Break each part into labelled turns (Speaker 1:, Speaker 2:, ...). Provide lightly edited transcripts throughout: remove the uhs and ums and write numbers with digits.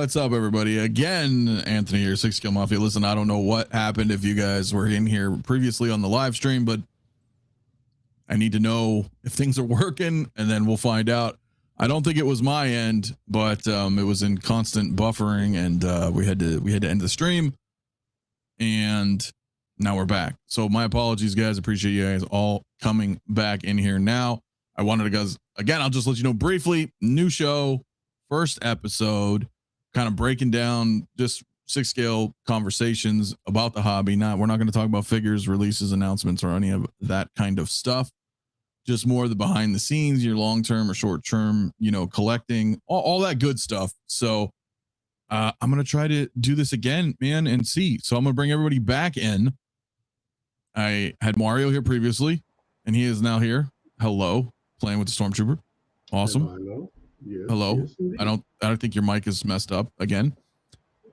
Speaker 1: What's up, everybody? Again, Anthony here, Sixscalemafia. Listen, I don't know what happened if you guys were in here previously on the live stream, but I need to know if things are working, and then we'll find out. I don't think it was my end, but it was in constant buffering, and we had to end the stream, and now we're back. So my apologies, guys. Appreciate you guys all coming back in here now. I wanted to guys again. I'll just let you know briefly. New show, first episode, kind of breaking down just six scale conversations about the hobby. We're not going to talk about figures, releases, announcements, or any of that kind of stuff. Just more of the behind the scenes, your long term or short term, collecting, all that good stuff. So I'm going to try to do this again, man, and see. So I'm going to bring everybody back in. I had Mario here previously, and he is now here. Hello, playing with the Stormtrooper. Awesome.
Speaker 2: Hello. Yes,
Speaker 1: Hello.
Speaker 2: yes,
Speaker 1: I don't think your mic is messed up again,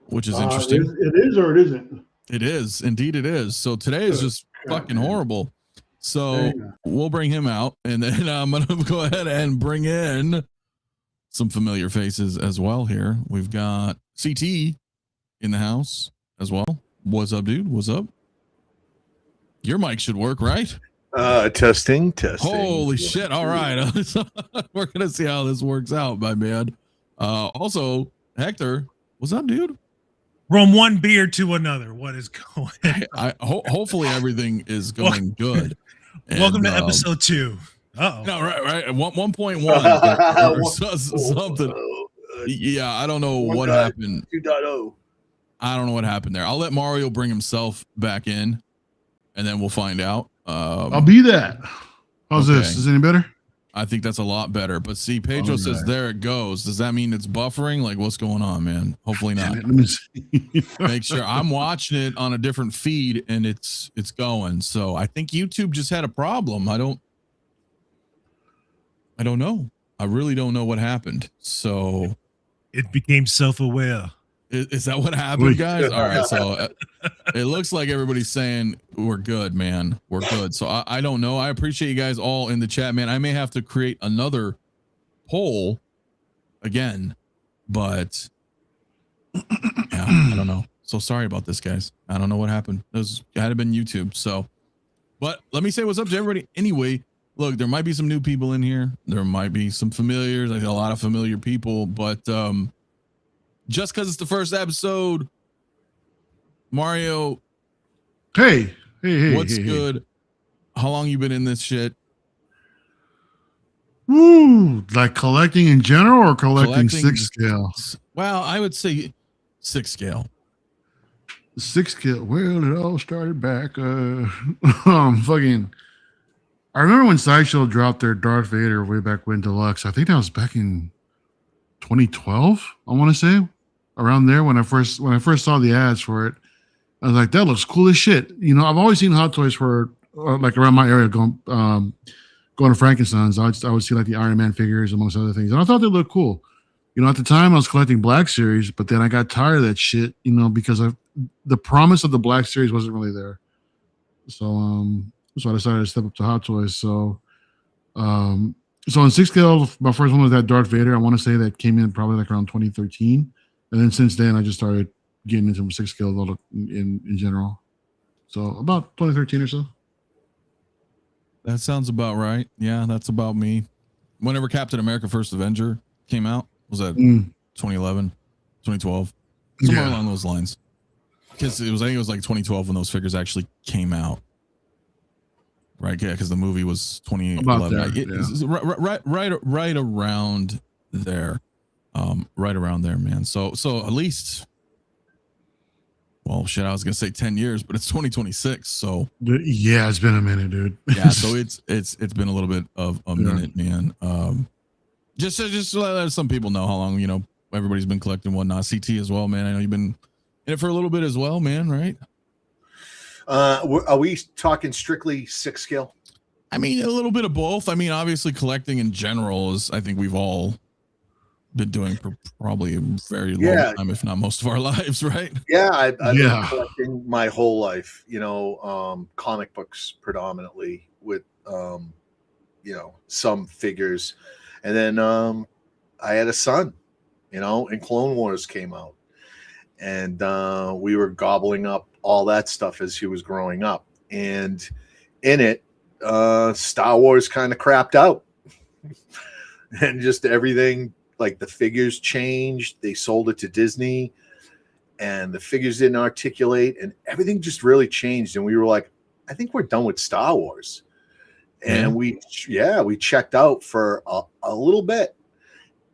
Speaker 1: which is interesting.
Speaker 2: It is or it isn't.
Speaker 1: It is. Indeed it is. So today is just fucking horrible. So we'll bring him out, and then I'm going to go ahead and bring in some familiar faces as well here. We've got CT in the house as well. What's up, dude? What's up? Your mic should work, right?
Speaker 3: Testing.
Speaker 1: Holy shit. All right. We're going to see how this works out, my man. Also, Hector, what's up, dude?
Speaker 4: From one beer to another. What is going on?
Speaker 1: Hopefully everything is going good.
Speaker 4: Welcome to episode 2. Uh-oh.
Speaker 1: No, right. 1.1 or something. Yeah, I don't know what happened.
Speaker 3: 2.0.
Speaker 1: I don't know what happened there. I'll let Mario bring himself back in, and then we'll find out.
Speaker 5: I'll be that. How's this? Is it any better?
Speaker 1: I think that's a lot better. But see, Pedro says there it goes. Does that mean it's buffering? Like, what's going on, man? Hopefully not.
Speaker 5: Let me see.
Speaker 1: Make sure. I'm watching it on a different feed, and it's going. So I think YouTube just had a problem. I don't know. I really don't know what happened. So
Speaker 4: it became self-aware.
Speaker 1: Is that what happened, guys? All right. So it looks like everybody's saying we're good, man. We're good. So I don't know. I appreciate you guys all in the chat, man. I may have to create another poll again, but yeah, I don't know. So sorry about this, guys. I don't know what happened. It had to have been YouTube. So, but let me say what's up to everybody. Anyway, look, there might be some new people in here. There might be some familiars. I got a lot of familiar people, but just because it's the first episode, Mario.
Speaker 5: Hey.
Speaker 1: What's good? How long you been in this shit?
Speaker 5: Woo! Like collecting in general or collecting six scale?
Speaker 1: Well, I would say six scale.
Speaker 5: Six scale. Well, it all started back. Fucking. I remember when Sideshow dropped their Darth Vader way back when Deluxe. I think that was back in 2012, I want to say, around there when I first saw the ads for it. I was like, that looks cool as shit. I've always seen Hot Toys for like around my area going to Frankenstein's. I would see like the Iron Man figures amongst other things, and I thought they looked cool. At the time I was collecting Black Series, but then I got tired of that shit. Because the promise of the Black Series wasn't really there. So I decided to step up to Hot Toys. So in six scale, my first one was that Darth Vader. I want to say that came in probably like around 2013. And then since then, I just started getting into six scale in general. So about 2013 or so.
Speaker 1: That sounds about right. Yeah, that's about me. Whenever Captain America First Avenger came out, was that 2011, 2012? Somewhere along those lines. Because I think it was like 2012 when those figures actually came out. Right, yeah, because the movie was 2011. Right around there. Right around there, man. So at least, well, shit, I was gonna say 10 years, but it's 2026. So
Speaker 5: yeah, it's been a minute, dude.
Speaker 1: Yeah, so it's been a little bit of a minute, man. Just to let some people know how long everybody's been collecting and whatnot. CT as well, man. I know you've been in it for a little bit as well, man. Right?
Speaker 3: Are we talking strictly six scale?
Speaker 1: I mean, a little bit of both. I mean, obviously, collecting in general is, I think we've all been doing for probably a very long time, if not most of our lives, right?
Speaker 3: Yeah, I've been collecting my whole life. Comic books predominantly with some figures, and then I had a son, and Clone Wars came out, and we were gobbling up all that stuff as he was growing up. And in it, Star Wars kind of crapped out, and just everything, like the figures changed. They sold it to Disney, and the figures didn't articulate, and everything just really changed. And we were like, I think we're done with Star Wars. And we checked out for a little bit,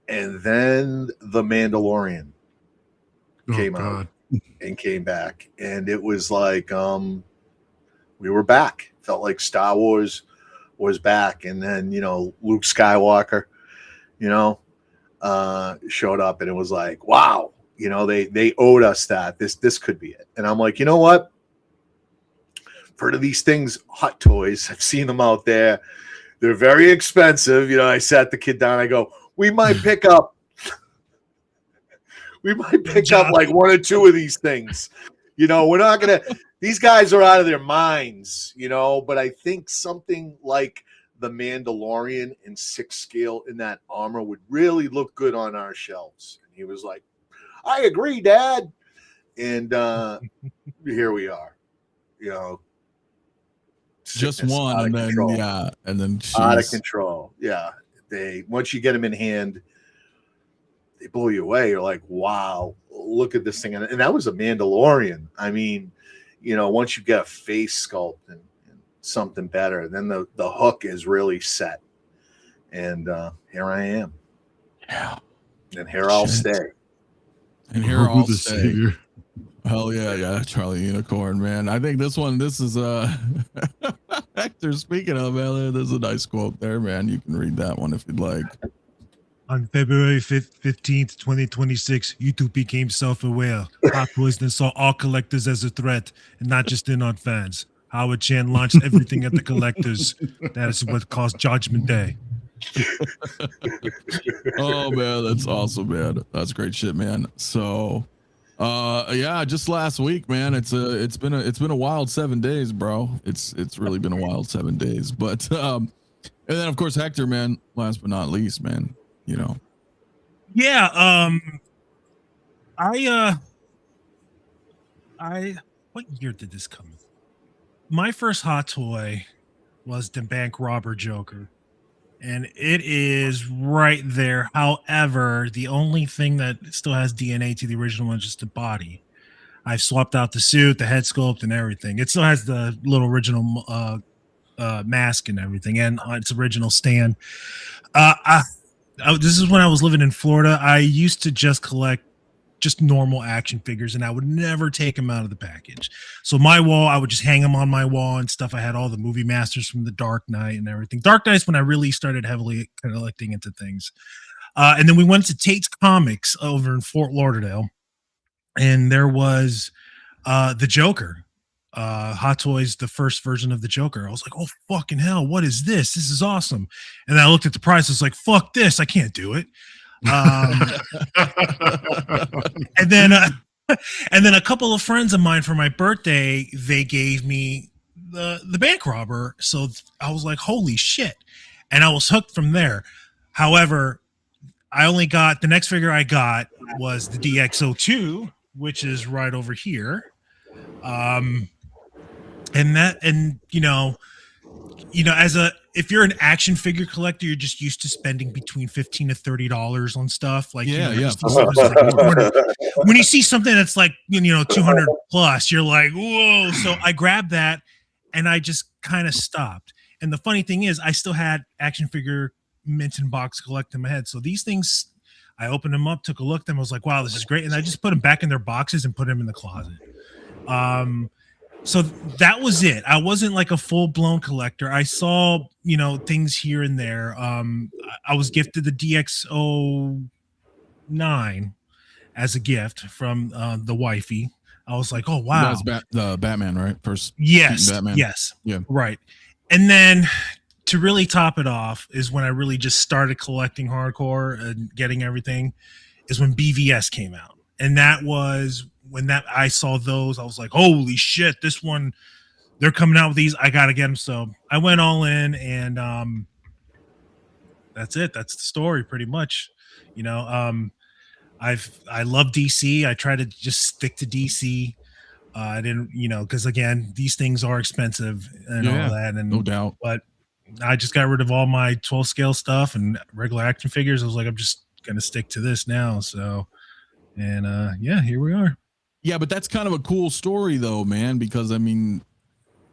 Speaker 3: and then The Mandalorian came out and came back, and it was like we were back. Felt like Star Wars was back, and then Luke Skywalker, showed up, and it was like, wow, they owed us that. This could be it. And I'm like, you know what? Heard of these things, Hot Toys. I've seen them out there. They're very expensive. I sat the kid down. I go, we might pick up like one or two of these things. We're not gonna. These guys are out of their minds. But I think something like the Mandalorian in 6 scale in that armor would really look good on our shelves. And he was like, I agree, Dad. And here we are.
Speaker 1: Just one, and then
Speaker 3: control.
Speaker 1: and then
Speaker 3: out of control. Yeah, they once you get them in hand, they blow you away. You're like, wow, look at this thing, and that was a Mandalorian. I mean, once you get a face sculpt and something better, then the hook is really set. And here I am.
Speaker 1: Yeah,
Speaker 3: and here I'll stay.
Speaker 1: And here I'll stay. Hell yeah, Charlie Unicorn, man. I think this is Hector, speaking of, man, there's a nice quote there, man. You can read that one if you'd like.
Speaker 4: On February 15th, 2026, YouTube became self-aware. Hot Toys then saw all collectors as a threat, and not just in on fans. Howard Chan launched everything at the collectors. That is what caused Judgment Day.
Speaker 1: Oh man, that's awesome, man. That's great shit, man. So just last week, man, it's been a wild 7 days, bro. It's really been a wild 7 days. But and then of course Hector, man, last but not least, man,
Speaker 4: Yeah, what year did this come? My first hot toy was the bank robber Joker, and it is right there. However, the only thing that still has DNA to the original one is just the body. I've swapped out the suit, the head sculpt, and everything. It still has the little original mask and everything, and its original stand. This is when I was living in Florida. I used to just collect just normal action figures, and I would never take them out of the package. So my wall, I would just hang them on my wall and stuff. I had all the movie masters from the Dark Knight and everything. Dark Knight's when I really started heavily collecting into things. And then we went to Tate's Comics over in Fort Lauderdale, and there was the Joker. Hot Toys, the first version of the Joker. I was like, oh fucking hell, what is this? This is awesome. And then I looked at the price. I was like, fuck this, I can't do it. And then a couple of friends of mine for my birthday, they gave me the bank robber. So I was like, holy shit. And I was hooked from there. However, I only got the next figure I got was the DX02, which is right over here. If you're an action figure collector, you're just used to spending between $15 to $30 on stuff. Like, when you see something that's like, 200 plus, you're like, whoa. So I grabbed that and I just kind of stopped. And the funny thing is I still had action figure mint and box collect in my head. So these things, I opened them up, took a look at them. I was like, wow, this is great. And I just put them back in their boxes and put them in the closet. So that was it. I wasn't like a full-blown collector. I saw, things here and there. I was gifted the DX09 as a gift from the wifey. I was like, oh, wow.
Speaker 1: That's the Batman, right? First.
Speaker 4: Yes.
Speaker 1: Batman.
Speaker 4: Yes.
Speaker 1: Yeah.
Speaker 4: Right. And then to really top it off is when I really just started collecting hardcore and getting everything is when BVS came out. And that was when I saw those, I was like, holy shit, this one, they're coming out with these. I got to get them. So I went all in, and that's it. That's the story pretty much. I love DC. I try to just stick to DC. I didn't, because again, these things are expensive and all that, and
Speaker 1: no doubt.
Speaker 4: But I just got rid of all my 12 scale stuff and regular action figures. I was like, I'm just gonna stick to this now. So, and yeah, here we are.
Speaker 1: Yeah, but that's kind of a cool story though, man, because I mean,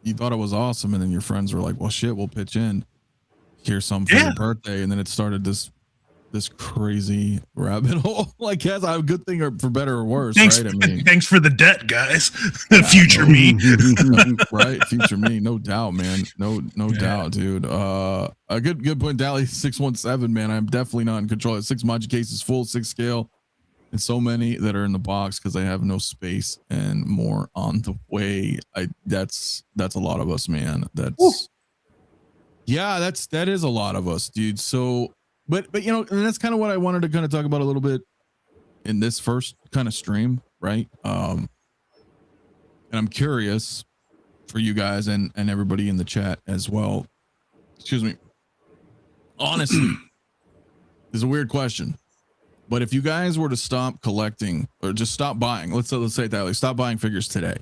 Speaker 1: you thought it was awesome, and then your friends were like, well, shit, we'll pitch in. Here's some for your birthday, and then it started this crazy rabbit hole. Like, yes, I have a good thing or for better or worse,
Speaker 4: Thanks,
Speaker 1: right? I mean,
Speaker 4: thanks for the debt, guys. Future me.
Speaker 1: Right, future me, no doubt, man. No doubt, dude. A good point, Dally 617, man. I'm definitely not in control. 6 Maji cases full, 6 scale, and so many that are in the box because I have no space, and more on the way. That's a lot of us, man. That is a lot of us, dude. So but and that's kind of what I wanted to kind of talk about a little bit in this first kind of stream, right? And I'm curious for you guys and everybody in the chat as well. Excuse me. Honestly, this is a weird question, but if you guys were to stop collecting or just stop buying, let's say it that way, stop buying figures today,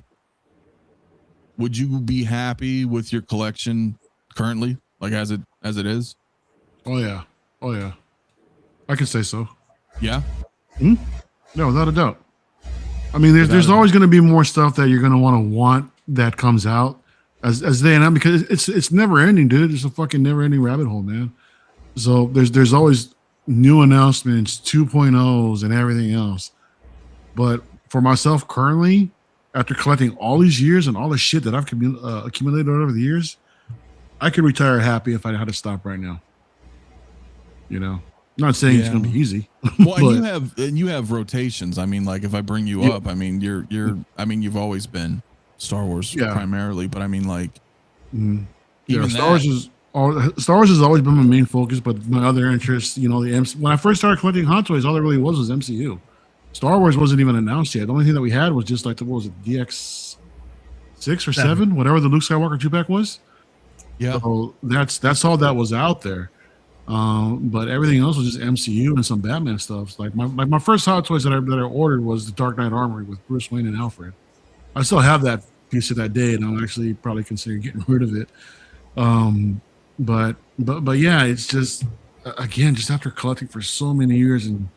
Speaker 1: would you be happy with your collection currently, like as it is?
Speaker 5: Oh yeah, I can say so.
Speaker 1: Yeah.
Speaker 5: No, without a doubt. I mean, there's always going to be more stuff that you're going to want that comes out as they and I, because it's never ending, dude. It's a fucking never ending rabbit hole, man. So there's always new announcements, 2.0s, and everything else. But for myself currently, after collecting all these years and all the shit that I've accumulated over the years, I could retire happy if I had to stop right now. Not saying it's going to be easy.
Speaker 1: Well, and you have rotations. I mean, like if I bring you up, I mean, you've always been Star Wars primarily, but I mean, like,
Speaker 5: Star Wars has always been my main focus, but my other interests, when I first started collecting Hot Toys, all there really was MCU. Star Wars wasn't even announced yet. The only thing that we had was just like DX 6 or 7, whatever the Luke Skywalker 2-pack was.
Speaker 1: Yeah.
Speaker 5: So that's all that was out there. But everything else was just MCU and some Batman stuff. Like my first Hot Toys that I ordered was the Dark Knight Armory with Bruce Wayne and Alfred. I still have that piece of that day, and I'm actually probably considering getting rid of it. But yeah, it's just again, just after collecting for so many years and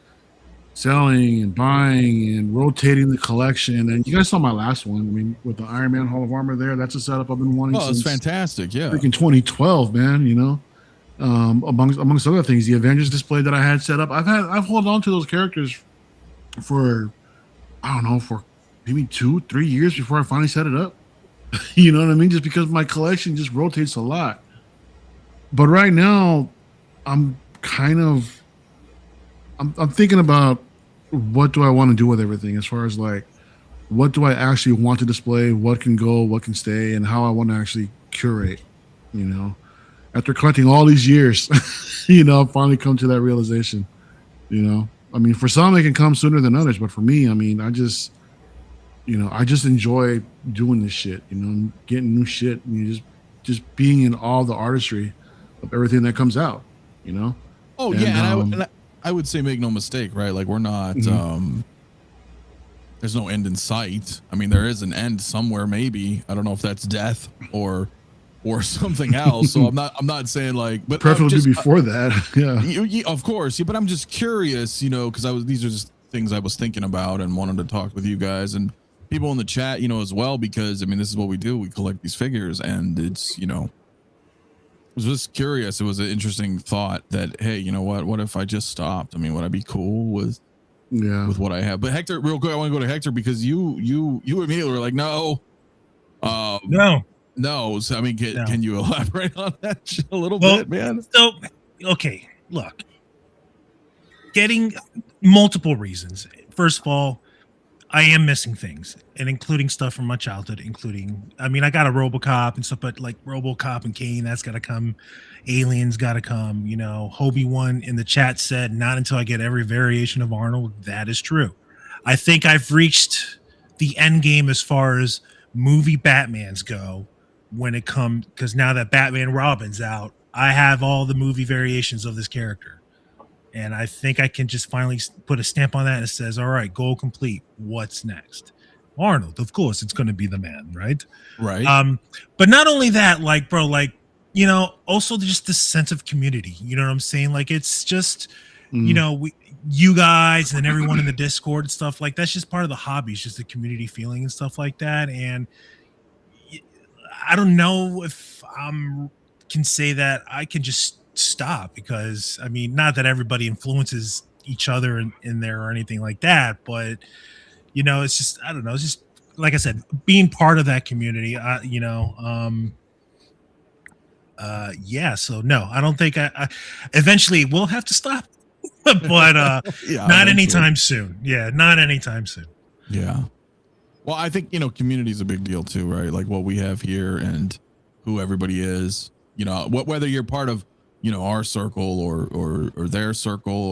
Speaker 5: selling and buying and rotating the collection. And you guys saw my last one. I mean, with the Iron Man Hall of Armor there, that's a setup I've been wanting since
Speaker 1: it's fantastic. Yeah.
Speaker 5: Freaking 2012, man, amongst other things, the Avengers display that I had set up. I've held on to those characters for, I don't know, for maybe 2-3 years before I finally set it up. You know what I mean? Just because my collection just rotates a lot. But right now, I'm thinking about what do I want to do with everything, as far as like, what do I actually want to display, what can go, what can stay, and how I want to actually curate, After collecting all these years, I've finally come to that realization, I mean, for some, it can come sooner than others, but for me, I mean, I just enjoy doing this shit, getting new shit, and just being in all the artistry of everything that comes out,
Speaker 1: Oh, and, yeah, and I would say make no mistake, right? Like we're not, there's no end in sight. I mean, there is an end somewhere, maybe. I don't know if that's death or something else. So I'm not saying like, but
Speaker 5: preferably before that. Yeah.
Speaker 1: Of course. Yeah, but I'm just curious, because these are just things I was thinking about and wanted to talk with you guys and people in the chat, as well, because I mean, this is what we do. We collect these figures, and it's, I was just curious. It was an interesting thought that, hey, you know what if I just stopped? I mean, would I be cool with what I have? But Hector, real quick, I want to go to Hector because you immediately were like, no. No. So, I mean, can you elaborate on that a little bit, man?
Speaker 4: So, okay, look, getting multiple reasons. First of all, I am missing things, and including stuff from my childhood, I mean, I got a RoboCop and stuff, but like RoboCop and Kane, that's got to come. Aliens got to come. Hobie1 in the chat said, not until I get every variation of Arnold. That is true. I think I've reached the end game as far as movie Batmans go when it comes, because now that Batman Robin's out, I have all the movie variations of this character. And I think I can just finally put a stamp on that and it says, all right, goal complete. What's next? Arnold, of course, it's going to be the man, right?
Speaker 1: Right.
Speaker 4: But not only that, like, bro, like, you know, also just this sense of community. You know what I'm saying? Like, it's just, you know, you guys and everyone in the Discord and stuff like that's just part of the hobby. It's just the community feeling and stuff like that. And I don't know if I can say that I can just stop because I mean, not that everybody influences each other in there or anything like that, but you know, it's just I don't know. It's just like I said, being part of that community. You know, yeah. So no, I don't think I eventually we'll have to stop, but
Speaker 1: Yeah,
Speaker 4: not
Speaker 1: eventually.
Speaker 4: anytime soon. Yeah, not anytime soon.
Speaker 1: Yeah. Well, I think, you know, community is a big deal too, right? Like what we have here and who everybody is, you know, whether you're part of, you know, our circle or their circle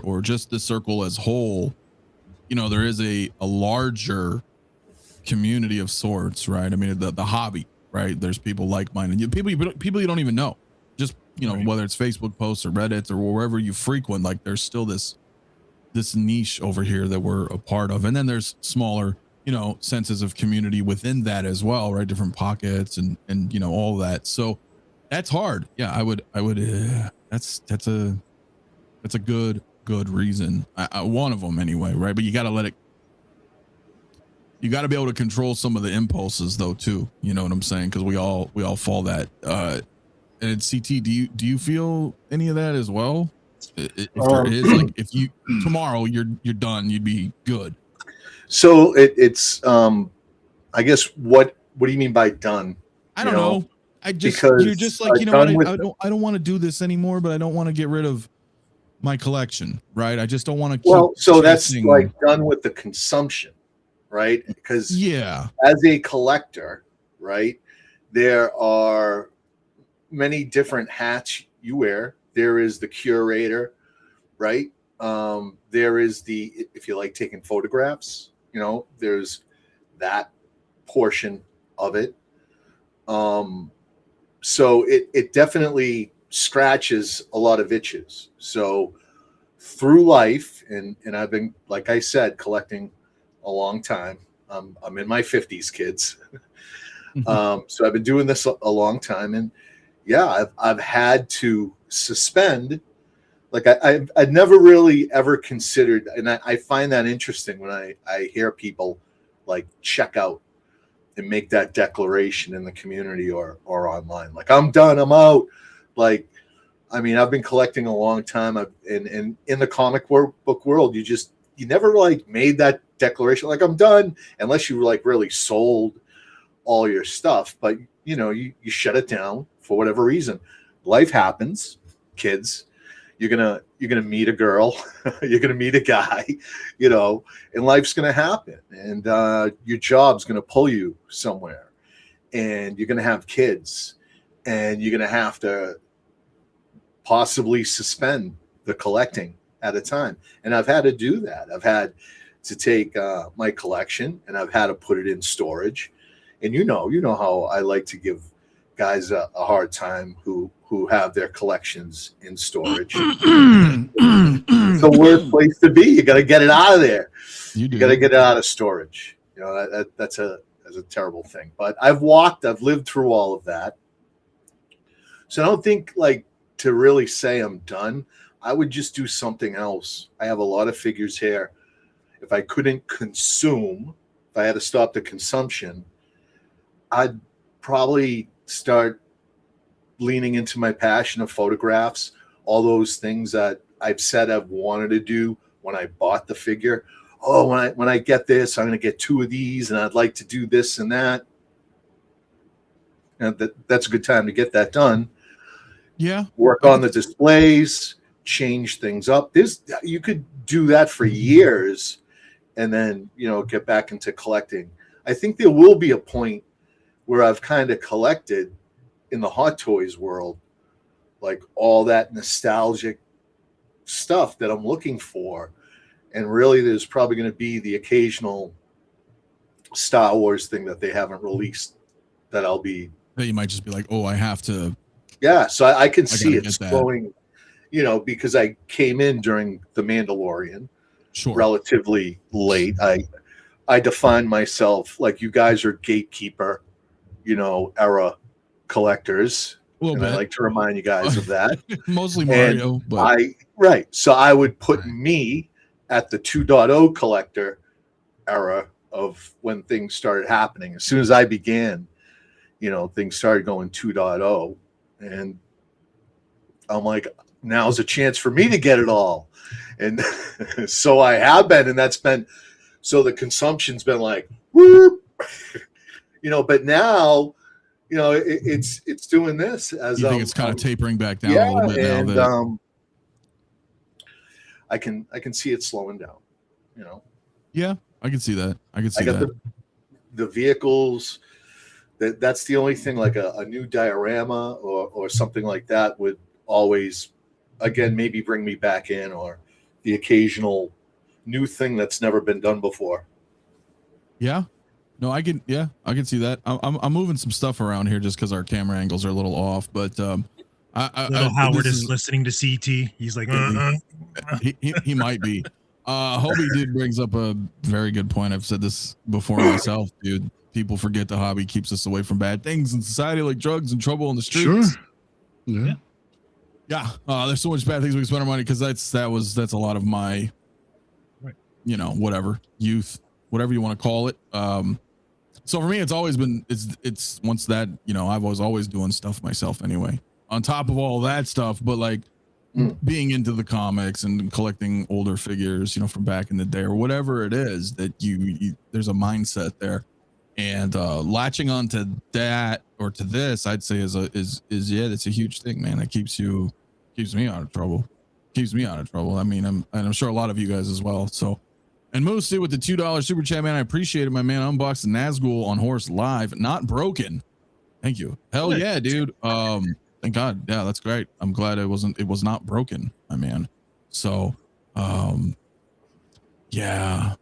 Speaker 1: or just the circle as whole, you know, there is a larger community of sorts, right? I mean, the hobby, right? There's people like-minded, people you don't even know, just, you know, whether it's Facebook posts or Reddit or wherever you frequent, like there's still this niche over here that we're a part of. And then there's smaller, you know, senses of community within that as well, right? Different pockets and, you know, all that. So that's hard. Yeah. I would, that's a good reason. One of them anyway. Right. But you got to you got to be able to control some of the impulses though, too. You know what I'm saying? Cause we all fall that, and CT, do you feel any of that as well? If there is, like, if you tomorrow you're done, you'd be good.
Speaker 3: So it's I guess what do you mean by done?
Speaker 1: I don't know. I just
Speaker 3: because
Speaker 1: you're just like, you know what, I don't want to do this anymore, but I don't want to get rid of my collection, right? I just don't want to keep
Speaker 3: so that's
Speaker 1: chasing.
Speaker 3: like done with the consumption, right? Because
Speaker 1: yeah,
Speaker 3: as a collector, right, there are many different hats you wear. There is the curator, right? There is the, if you like taking photographs, you know, there's that portion of it. So it definitely scratches a lot of itches. So through life, and I've been, like I said, collecting a long time. I'm in my 50s, kids. So I've been doing this a long time, and yeah, I've had to suspend. Like I'd never really ever considered, and I find that interesting when I hear people like check out and make that declaration in the community or online. Like, I'm done, I'm out. Like, I mean, I've been collecting a long time. And in the comic book world, you never like made that declaration, like, I'm done, unless you like really sold all your stuff. But you know, you shut it down for whatever reason. Life happens, kids. You're gonna meet a girl, you're gonna meet a guy, you know, and life's gonna happen, and your job's gonna pull you somewhere, and you're gonna have kids, and you're gonna have to possibly suspend the collecting at a time. And I've had to do that. I've had to take my collection and I've had to put it in storage. And you know how I like to give guys a hard time who have their collections in storage. It's the worst place to be. You got to get it out of there. You got to get it out of storage. You know, that's a terrible thing. But I've lived through all of that. So I don't think, like, to really say I'm done, I would just do something else. I have a lot of figures here. If I couldn't consume, if I had to stop the consumption, I'd probably start leaning into my passion of photographs, all those things that I've said I've wanted to do when I bought the figure. Oh, when I get this, I'm going to get 2 of these, and I'd like to do this and that. And that's a good time to get that done.
Speaker 1: Yeah.
Speaker 3: Work on the displays, change things up. You could do that for years and then, you know, get back into collecting. I think there will be a point where I've kind of collected in the Hot Toys world, like all that nostalgic stuff that I'm looking for. And really, there's probably going to be the occasional Star Wars thing that they haven't released that I'll be.
Speaker 1: That you might just be like, oh, I have to.
Speaker 3: Yeah, so I can see it growing. you know, because I came in during The Mandalorian,
Speaker 1: Sure.
Speaker 3: relatively late. I define myself like you guys are gatekeeper, you know, era collectors.
Speaker 1: A little
Speaker 3: And I
Speaker 1: bit.
Speaker 3: like to remind you guys of that.
Speaker 1: Mostly Mario,
Speaker 3: And
Speaker 1: but
Speaker 3: right. So I would put me at the 2.0 collector era of when things started happening. As soon as I began, you know, things started going 2.0. And I'm like, now's a chance for me to get it all. And so I have been, and that's been, so the consumption's been like, whoop, you know, but now, you know, it's doing this as
Speaker 1: you think it's kind of tapering back down a little bit
Speaker 3: and,
Speaker 1: now that
Speaker 3: I can see it slowing down, you know.
Speaker 1: yeah, I can see that. I can see
Speaker 3: I got
Speaker 1: that.
Speaker 3: the vehicles. That's the only thing, like a new diorama or something like that would always, again, maybe bring me back in, or the occasional new thing that's never been done before.
Speaker 1: Yeah. No, I can see that. I'm moving some stuff around here just because our camera angles are a little off, but
Speaker 4: Little Howard is listening to CT. He's like,
Speaker 1: he might be. Hobie dude brings up a very good point. I've said this before myself, dude. People forget the hobby keeps us away from bad things in society, like drugs and trouble in the streets.
Speaker 5: Sure. Yeah.
Speaker 1: Yeah. There's so much bad things we can spend our money, because that's a lot of my, you know, whatever, youth, whatever you want to call it. So for me, it's always been, it's once that, you know, I was always doing stuff myself anyway, on top of all that stuff, but like being into the comics and collecting older figures, you know, from back in the day, or whatever it is that you there's a mindset there, and latching onto that or to this, I'd say is yeah, that's a huge thing, man. That keeps me out of trouble. I mean, I'm sure a lot of you guys as well. So, and mostly with the $2 super chat, man, I appreciate it. My man unboxed the Nazgul on Horse live, not broken. Thank you. Hell yeah, dude. Thank God. Yeah, that's great. I'm glad it was not broken, my man. So, yeah.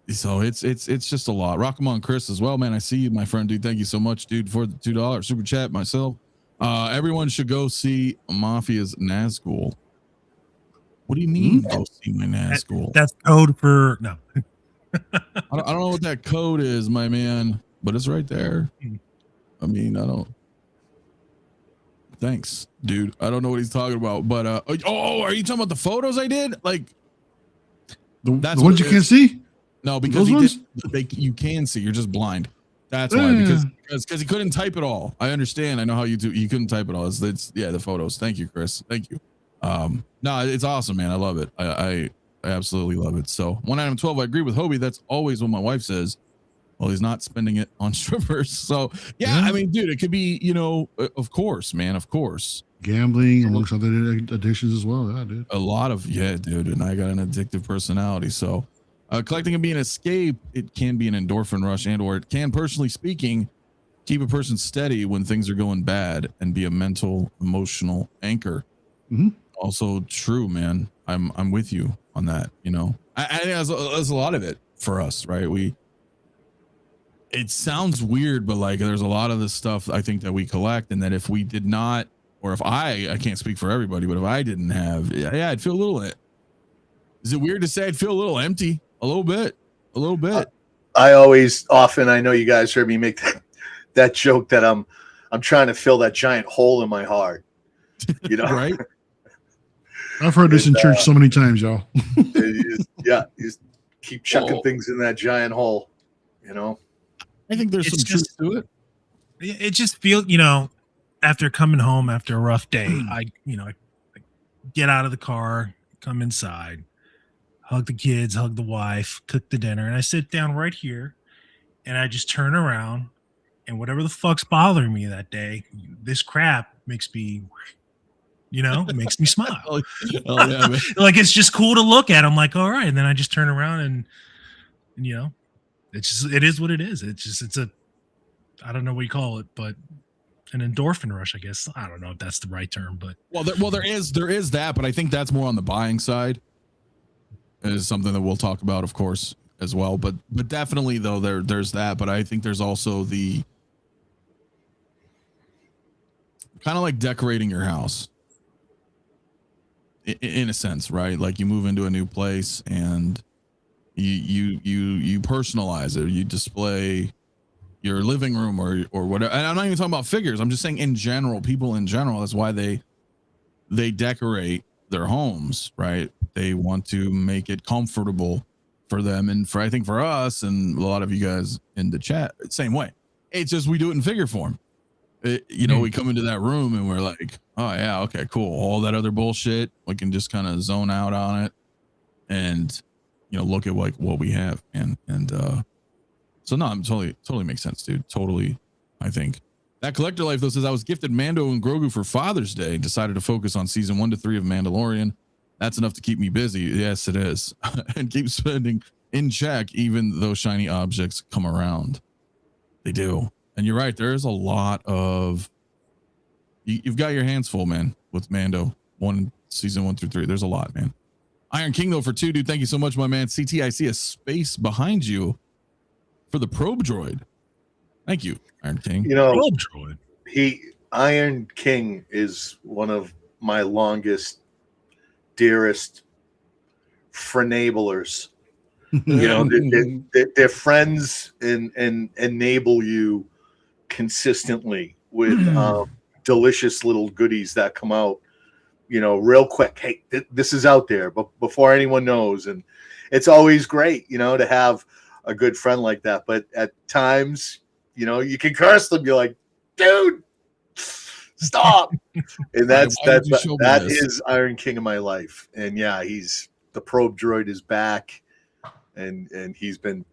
Speaker 1: So it's just a lot. Rockamon Chris as well, man. I see you, my friend, dude. Thank you so much, dude, for the $2 super chat. Myself. Everyone should go see Mafia's Nazgul. What do you mean go see my Nazgul?
Speaker 4: That's code for no.
Speaker 1: I don't know what that code is, my man, but it's right there. I mean, I don't. Thanks, dude. I don't know what he's talking about, but are you talking about the photos I did? Like
Speaker 5: the ones you can't see?
Speaker 1: No, because
Speaker 5: Those
Speaker 1: you can see. You're just blind. That's why, because he couldn't type it all. I understand. I know how you do. You couldn't type it all. It's the photos. Thank you, Chris. Thank you. No, it's awesome, man. I love it. I absolutely love it. So 1 item 12. I agree with Hobie. That's always what my wife says. Well, he's not spending it on strippers. So yeah, I mean, dude, it could be, you know, of course, man, of course.
Speaker 5: Gambling amongst other addictions as well. Yeah, dude.
Speaker 1: A lot of, yeah, dude. And I got an addictive personality. So collecting can be an escape. It can be an endorphin rush, or it can, personally speaking, keep a person steady when things are going bad and be a mental, emotional anchor.
Speaker 5: Mm-hmm.
Speaker 1: Also true, man. I'm with you on that. You know, I think that's a lot of it for us, right? It sounds weird, but like there's a lot of this stuff I think that we collect, and that if we did not, or if I can't speak for everybody, but if I didn't have, yeah, I'd feel a little. Is it weird to say I'd feel a little empty? A little bit.
Speaker 3: I always, often, I know you guys heard me make that joke that I'm trying to fill that giant hole in my heart. You know,
Speaker 1: right?
Speaker 5: I've heard this in church so many times, y'all.
Speaker 3: you just keep chucking things in that giant hole. You know,
Speaker 1: I think there's some truth to it.
Speaker 4: It just feels, you know, after coming home after a rough day, I get out of the car, come inside, hug the kids, hug the wife, cook the dinner, and I sit down right here, and I just turn around, and whatever the fuck's bothering me that day, this crap makes me, makes me smile.
Speaker 1: Oh, yeah, man.
Speaker 4: Like, it's just cool to look at. I'm like, all right, and then I just turn around and it is what it is. It's a, I don't know what you call it, but an endorphin rush, I guess. I don't know if that's the right term, but
Speaker 1: there is that, but I think that's more on the buying side. It is something that we'll talk about, of course, as well. But definitely though, there's that. But I think there's also the kind of like decorating your house. in a sense, right? Like you move into a new place and you personalize it. You display your living room or whatever. And I'm not even talking about figures. I'm just saying in general, people in general. That's why they decorate their homes, right? They want to make it comfortable for them, and I think for us and a lot of you guys in the chat, same way. It's just we do it in figure form. We come into that room and we're like, oh yeah, okay, cool. All that other bullshit, we can just kind of zone out on it and look at like what we have, and so no, I'm totally makes sense, dude. Totally. I think that collector life though says I was gifted Mando and Grogu for Father's Day and decided to focus on season 1 to 3 of Mandalorian. That's enough to keep me busy. Yes, it is. And keep spending in check, even though shiny objects come around. They do. And you're right. There's a lot of, you've got your hands full, man, with Mando season 1 through 3. There's a lot, man. Iron King though for 2, dude. Thank you so much, my man. CT, I see a space behind you for the probe droid. Thank you, Iron King.
Speaker 4: Probe droid.
Speaker 3: Iron King is one of my longest, dearest frenablers. They're friends and enable you consistently with delicious little goodies that come out, real quick. Hey, this is out there, but before anyone knows, and it's always great, to have a good friend like that. But at times, you can curse them. You're like, dude, stop. And that is Iron King of my life. And yeah, the probe droid is back, and he's been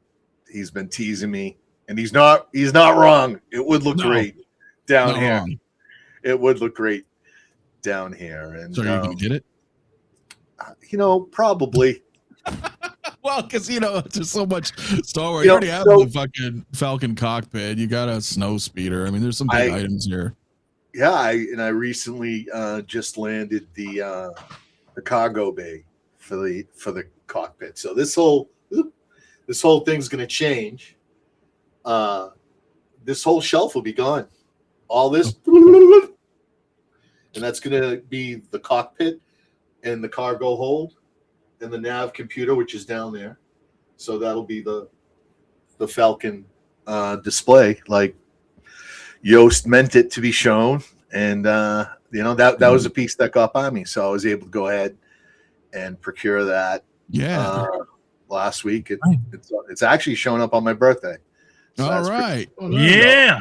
Speaker 3: teasing me, and he's not wrong. It would look great down here. Wrong. It would look great down here. And
Speaker 1: so you're gonna get it?
Speaker 3: Probably.
Speaker 1: Well, because there's so much Star Wars. You already have the fucking Falcon cockpit. You got a snow speeder. I mean, there's some big items here.
Speaker 3: Yeah, I recently just landed the cargo bay for the cockpit. So this whole thing's gonna change. This whole shelf will be gone. All this, and that's gonna be the cockpit and the cargo hold and the nav computer, which is down there. So that'll be the Falcon display, like Yost meant it to be shown. And that was a piece that got by me, so I was able to go ahead and procure that.
Speaker 1: Yeah.
Speaker 3: Last week, it's actually showing up on my birthday. So
Speaker 1: all right.
Speaker 4: Yeah.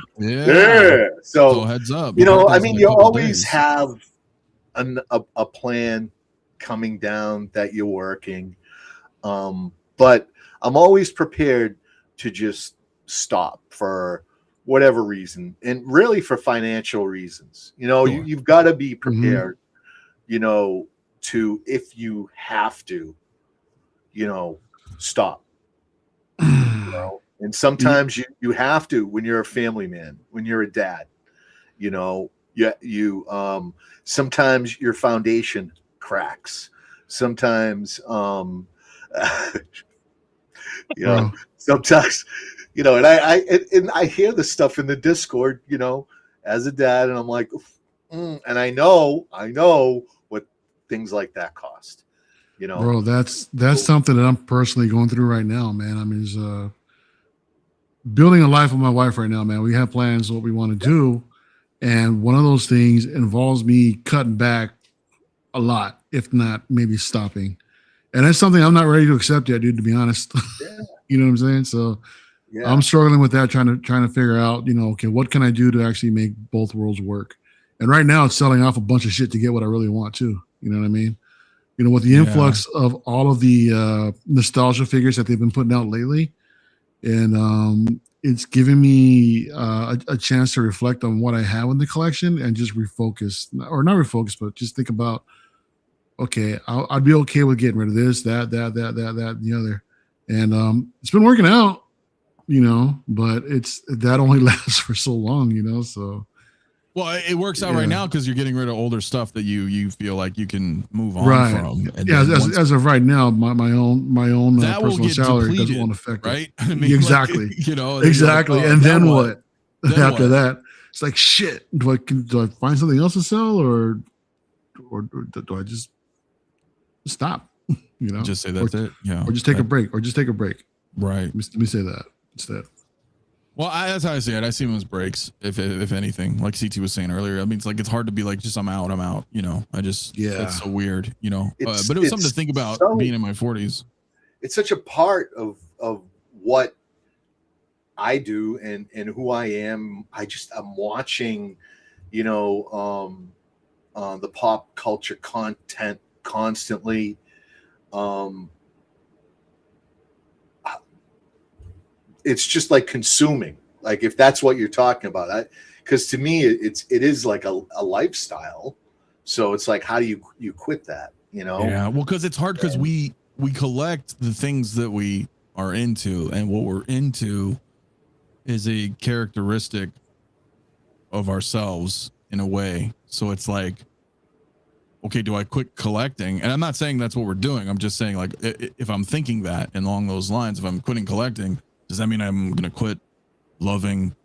Speaker 3: So
Speaker 1: heads up.
Speaker 3: You always have a plan coming down that you're working, but I'm always prepared to just stop for whatever reason, and really for financial reasons. You've got to be prepared. To, if you have to, stop. And sometimes you have to when you're a family man, when you're a dad. Sometimes your foundation cracks. Sometimes sometimes and I hear this stuff in the Discord, as a dad, and I'm like, and I know what things like that cost.
Speaker 5: Bro, that's something that I'm personally going through right now, man. I mean, is building a life with my wife right now, man. We have plans what we want to do, and one of those things involves me cutting back a lot, if not maybe stopping. And that's something I'm not ready to accept yet, dude, to be honest.
Speaker 3: Yeah.
Speaker 5: You know what I'm saying? So yeah. I'm struggling with that, trying to figure out, okay, what can I do to actually make both worlds work? And right now it's selling off a bunch of shit to get what I really want too. You know what I mean? With the influx of all of the nostalgia figures that they've been putting out lately, and it's given me a chance to reflect on what I have in the collection and just refocus, or not refocus, but just think about, okay, I'd be okay with getting rid of this, that, and the other. And it's been working out, but that only lasts for so long, so.
Speaker 1: Well, it works out right now because you're getting rid of older stuff that you feel like you can move on from. And
Speaker 5: as of right now, my own personal salary doesn't want to affect
Speaker 1: right?
Speaker 5: it. I mean, exactly.
Speaker 1: Like,
Speaker 5: exactly.
Speaker 1: Like,
Speaker 5: and then what? After that, it's like, shit. Do I find something else to sell, or do I just stop. You know,
Speaker 1: Just say that's it. Yeah.
Speaker 5: or just take a break, or just take a break.
Speaker 1: Right.
Speaker 5: Let me say that instead.
Speaker 1: Well, that's how I see it. I see them as breaks, if anything. Like CT was saying earlier, I mean, it's like it's hard to be like, just I'm out. You know, it's so weird. You know, but it was something to think about being in my 40s.
Speaker 3: It's such a part of what I do and who I am. I'm watching, you know, the pop culture content constantly. It's just like consuming, like if that's what you're talking about, because to me it is like a lifestyle. So it's like, how do you quit that, you know?
Speaker 1: Yeah, well, because it's hard, because we collect the things that we are into, and what we're into is a characteristic of ourselves in a way. So it's like, okay, do I quit collecting? And I'm not saying that's what we're doing. I'm just saying, like, if I'm thinking that and along those lines, if I'm quitting collecting, does that mean I'm going to quit loving,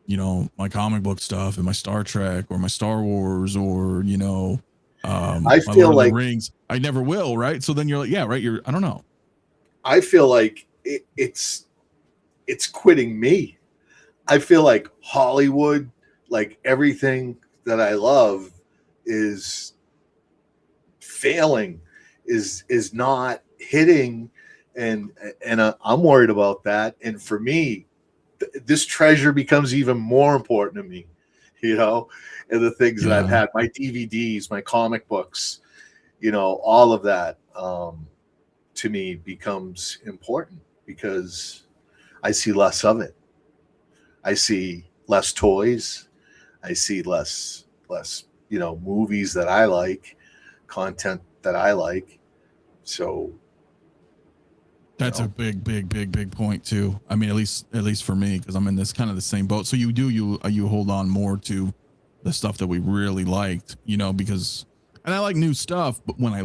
Speaker 1: you know, my comic book stuff and my Star Trek or my Star Wars or, you know,
Speaker 3: I feel like
Speaker 1: Rings? I never will. Right. So then you're like, yeah, right. I don't know.
Speaker 3: I feel like it's quitting me. I feel like Hollywood, like everything that I love is failing, is not hitting. And I'm worried about that. And for me, this treasure becomes even more important to me, you know, and the things that I've had, my DVDs, my comic books, you know, all of that, to me becomes important because I see less of it. I see less toys. I see less, you know, movies that I like, content that I like. So
Speaker 1: that's a big point too. I mean, at least for me, because I'm in this kind of the same boat. So you hold on more to the stuff that we really liked, you know, because, and I like new stuff, but when I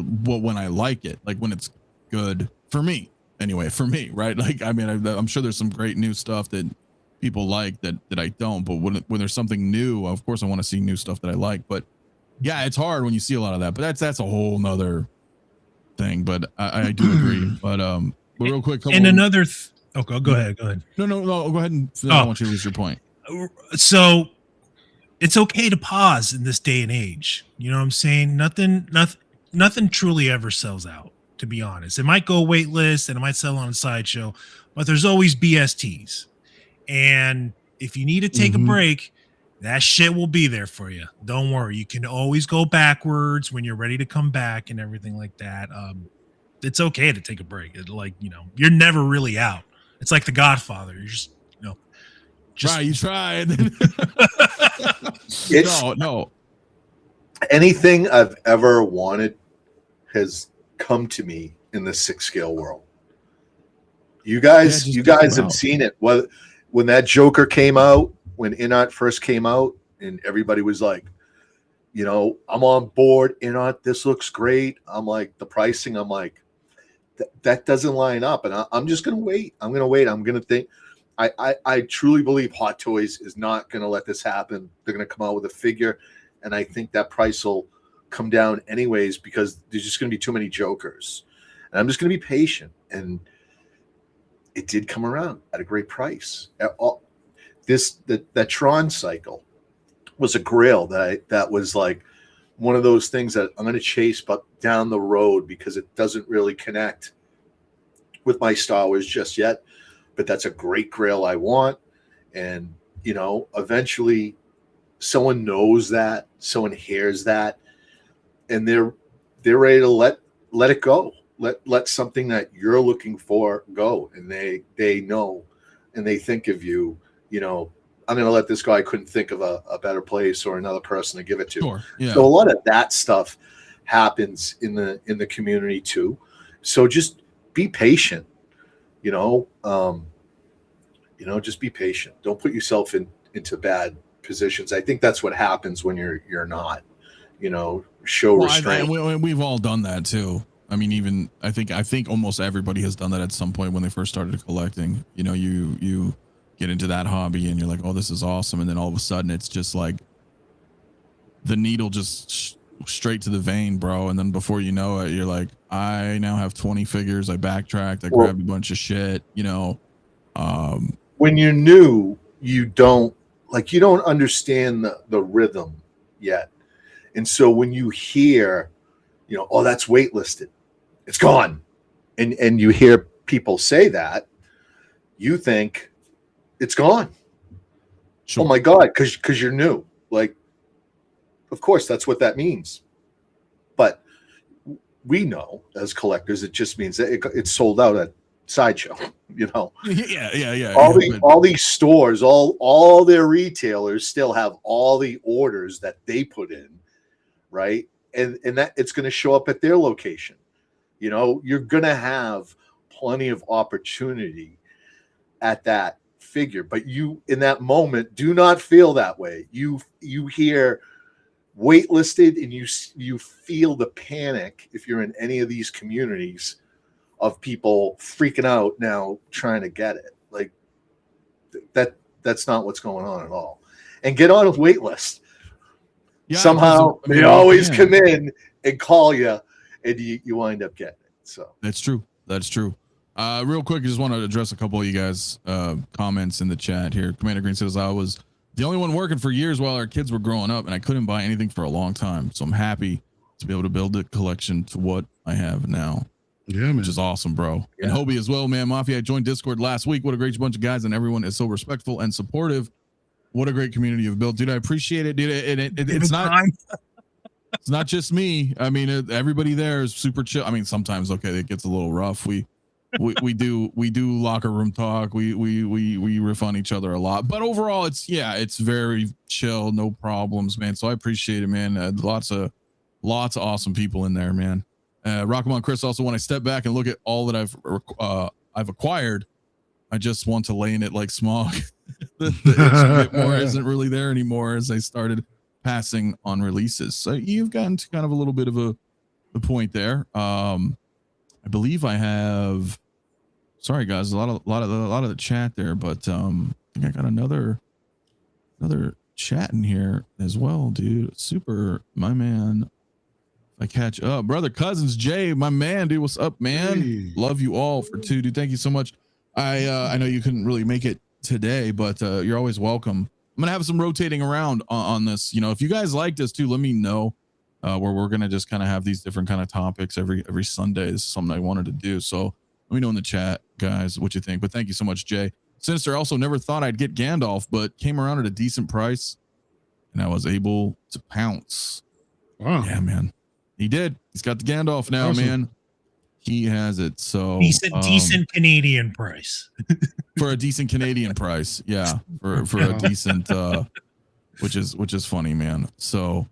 Speaker 1: like it, like when it's good for me, anyway, right? Like, I mean, I'm sure there's some great new stuff that people like that I don't, but when there's something new, of course I want to see new stuff that I like. But yeah, it's hard when you see a lot of that, but that's a whole nother thing. But I do agree. But real quick,
Speaker 4: and another go ahead.
Speaker 1: No, go ahead and I don't want you to lose your point.
Speaker 4: So it's okay to pause in this day and age. You know what I'm saying? Nothing truly ever sells out, to be honest. It might go wait list and it might sell on a Sideshow, but there's always BSTs. And if you need to take a break, that shit will be there for you. Don't worry. You can always go backwards when you're ready to come back and everything like that. It's okay to take a break. Like, you know, you're never really out. It's like The Godfather. You're just, you know,
Speaker 1: right. You try. No.
Speaker 3: Anything I've ever wanted has come to me in the 6 scale world. You guys have seen it. When that Joker came out, when Inart first came out, and everybody was like, you know, I'm on board, Inart, this looks great. I'm like, the pricing, I'm like, that doesn't line up. And I'm just going to wait. I'm going to think. I truly believe Hot Toys is not going to let this happen. They're going to come out with a figure, and I think that price will come down anyways because there's just going to be too many Jokers. And I'm just going to be patient. And it did come around at a great price. That Tron cycle was a grail that was like one of those things that I'm going to chase but down the road because it doesn't really connect with my Star Wars just yet. But that's a great grail I want. And, you know, eventually someone knows that, someone hears that, and they're ready to let it go. Let something that you're looking for go. And they know, and they think of you, you know, I'm going to let this go. I couldn't think of a better place or another person to give it to.
Speaker 1: Sure, yeah.
Speaker 3: So a lot of that stuff happens in the community too. So just be patient, just be patient. Don't put yourself into bad positions. I think that's what happens when you're not, show restraint.
Speaker 1: We've all done that too. I mean, even I think almost everybody has done that at some point when they first started collecting. You get into that hobby and you're like, oh, this is awesome. And then all of a sudden it's just like the needle just straight to the vein, bro. And then before you know it, you're like, I now have 20 figures. I backtracked. I
Speaker 3: Well-
Speaker 1: grabbed a bunch of shit, you know.
Speaker 3: When you're new, you don't understand the rhythm yet. And so when you hear, you know, oh, that's waitlisted, it's gone. And you hear people say that, you think it's gone.
Speaker 1: Sure.
Speaker 3: Oh my God, because you're new. Like, of course, that's what that means. But we know as collectors, it just means that it's sold out at Sideshow, you know.
Speaker 1: Yeah.
Speaker 3: All these stores, all their retailers still have all the orders that they put in, right? And that it's going to show up at their location. You know, you're going to have plenty of opportunity at that figure, but you in that moment do not feel that way. You hear waitlisted and you feel the panic if you're in any of these communities of people freaking out now trying to get it. Like that's not what's going on at all. And get on a wait list.
Speaker 1: Yeah,
Speaker 3: Somehow
Speaker 1: I mean,
Speaker 3: they always come in and call you and you wind up getting it. So
Speaker 1: that's true. Real quick, I just want to address a couple of you guys comments in the chat here. Commander Green says, I was the only one working for years while our kids were growing up and I couldn't buy anything for a long time. So I'm happy to be able to build a collection to what I have now.
Speaker 5: Yeah, man.
Speaker 1: Which is awesome, bro.
Speaker 3: Yeah.
Speaker 1: And Hobie as well, man. Mafia, I joined Discord last week. What a great bunch of guys, and everyone is so respectful and supportive. What a great community you've built, dude. I appreciate it, dude. It's not just me. I mean, everybody there is super chill. I mean, sometimes it gets a little rough. We do locker room talk. We riff on each other a lot, but overall, it's very chill, no problems, man. So I appreciate it, man. Lots of awesome people in there, man. Rockamon Chris, also when I step back and look at all that I've acquired, I just want to lay in it like Smog. the itch to get more isn't really there anymore as I started passing on releases. So you've gotten to kind of a little bit of a point there. I believe I have. Sorry guys, a lot of the chat there, but I think I got another chat in here as well, dude. Super, my man. I catch up, brother Cousins Jay, my man, dude. What's up, man?
Speaker 5: Hey.
Speaker 1: Love you all for 2, dude. Thank you so much. I know you couldn't really make it today, but you're always welcome. I'm gonna have some rotating around on this. You know, if you guys like this too, let me know. Where we're gonna just kind of have these different kind of topics every Sunday. This is something I wanted to do. So let me know in the chat, guys, what you think. But thank you so much, Jay. Sinister also never thought I'd get Gandalf, but came around at a decent price, and I was able to pounce.
Speaker 5: Wow.
Speaker 1: Yeah, man. He did. He's got the Gandalf now,
Speaker 5: Awesome.
Speaker 1: man. He has it. So
Speaker 4: decent Canadian price.
Speaker 1: For a decent Canadian price. Yeah. For a decent which is funny, man. So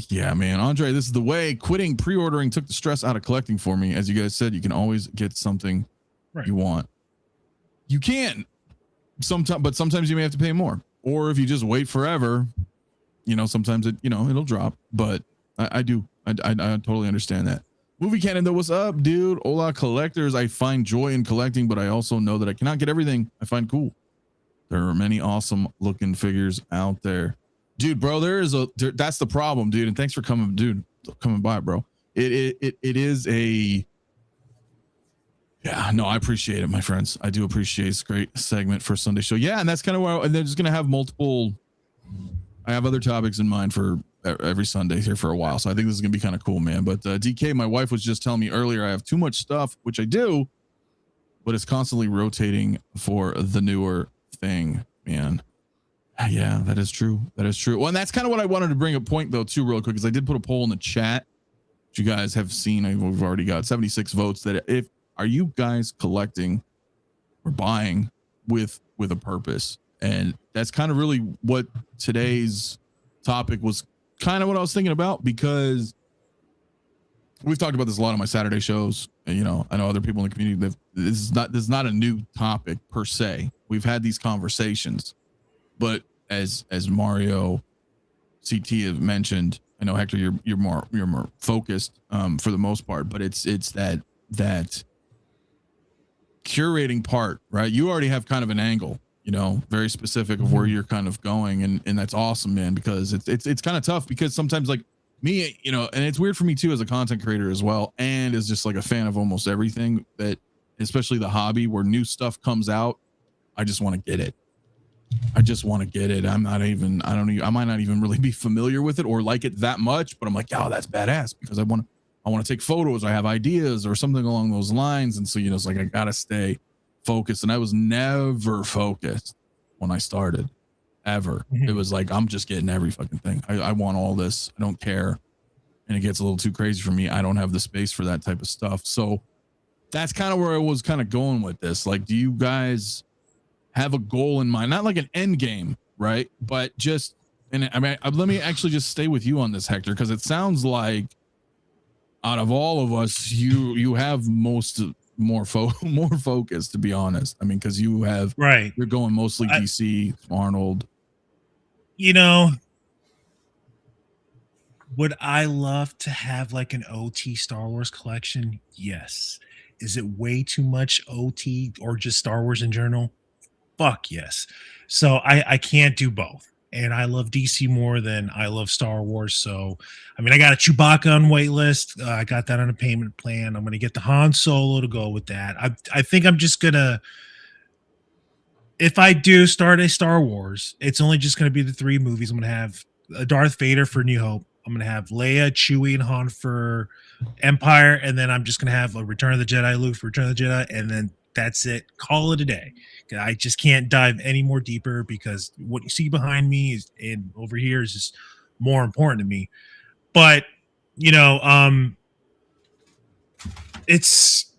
Speaker 1: yeah, man. Andre, this is the way. Quitting pre-ordering took the stress out of collecting for me. As you guys said, you can always get something you want. You can but sometimes you may have to pay more. Or if you just wait forever, you know, sometimes it'll drop. But I totally understand that. Movie Cannon though, what's up, dude? Hola collectors. I find joy in collecting, but I also know that I cannot get everything I find cool. There are many awesome looking figures out there, dude. Bro, that's the problem, dude. And thanks for coming by, bro. It is a yeah. No, I appreciate it, my friends. I do appreciate it. It's a great segment for Sunday show. Yeah, and that's kind of where they're just gonna have multiple. I have other topics in mind for every Sunday here for a while. So I think this is going to be kind of cool, man. But DK, my wife was just telling me earlier, I have too much stuff, which I do, but it's constantly rotating for the newer thing, man. Yeah, that is true. That is true. Well, and that's kind of what I wanted to bring a point though, too, real quick, because I did put a poll in the chat, which you guys have seen. We've already got 76 votes that are you guys collecting or buying with a purpose? And that's kind of really what today's topic was, kind of what I was thinking about, because we've talked about this a lot on my Saturday shows. And, you know, I know other people in the community, this is not a new topic per se. We've had these conversations, but as Mario CT have mentioned, I know Hector, you're more focused for the most part, but it's that curating part, right? You already have kind of an angle, you know, very specific of where you're kind of going, and that's awesome, man, because it's kind of tough, because sometimes, like, me, you know, and it's weird for me too as a content creator as well, and as just like a fan of almost everything that, especially the hobby where new stuff comes out, I just want to get it. I just want to get it. I might not even really be familiar with it or like it that much, but I'm like, oh, that's badass because I want to take photos. I have ideas or something along those lines. And so, you know, it's like, I got to stay focused. And I was never focused when I started ever. It was like, I'm just getting every fucking thing. I want all this. I don't care. And it gets a little too crazy for me. I don't have the space for that type of stuff. So that's kind of where I was kind of going with this. Like, do you guys have a goal in mind? Not like an end game, right? But just, and I mean, let me actually just stay with you on this, Hector, because it sounds like out of all of us, you have more focus, to be honest. I mean, because you have,
Speaker 4: right,
Speaker 1: you're going mostly DC, Arnold.
Speaker 4: You know, would I love to have like an OT Star Wars collection? Yes. Is it way too much OT or just Star Wars in general? Fuck yes. So I can't do both. And I love DC more than I love Star Wars. So, I mean, I got a Chewbacca on waitlist. I got that on a payment plan. I'm going to get the Han Solo to go with that. I think I'm just going to, if I do start a Star Wars, it's only just going to be the 3 movies. I'm going to have a Darth Vader for New Hope. I'm going to have Leia, Chewie, and Han for Empire. And then I'm just going to have a Return of the Jedi, Luke for Return of the Jedi. And then that's it. Call it a day. I just can't dive any more deeper because what you see behind me is, and over here is just more important to me. But, you know, it's...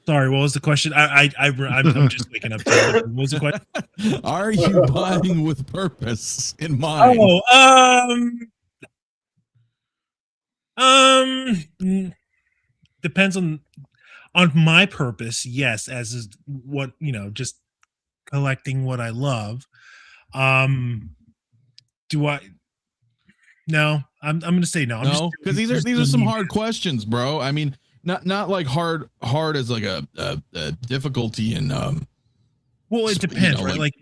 Speaker 4: Sorry, what was the question? I'm just waking up. What was the question?
Speaker 1: Are you buying with purpose in mind?
Speaker 4: Depends on my purpose. Yes, as is what, you know, just collecting what I love. Do I? No, I'm going to say no.
Speaker 1: No, because these are some hard questions, bro. I mean, not like hard as like a difficulty in
Speaker 4: well, it depends, you know, right? Like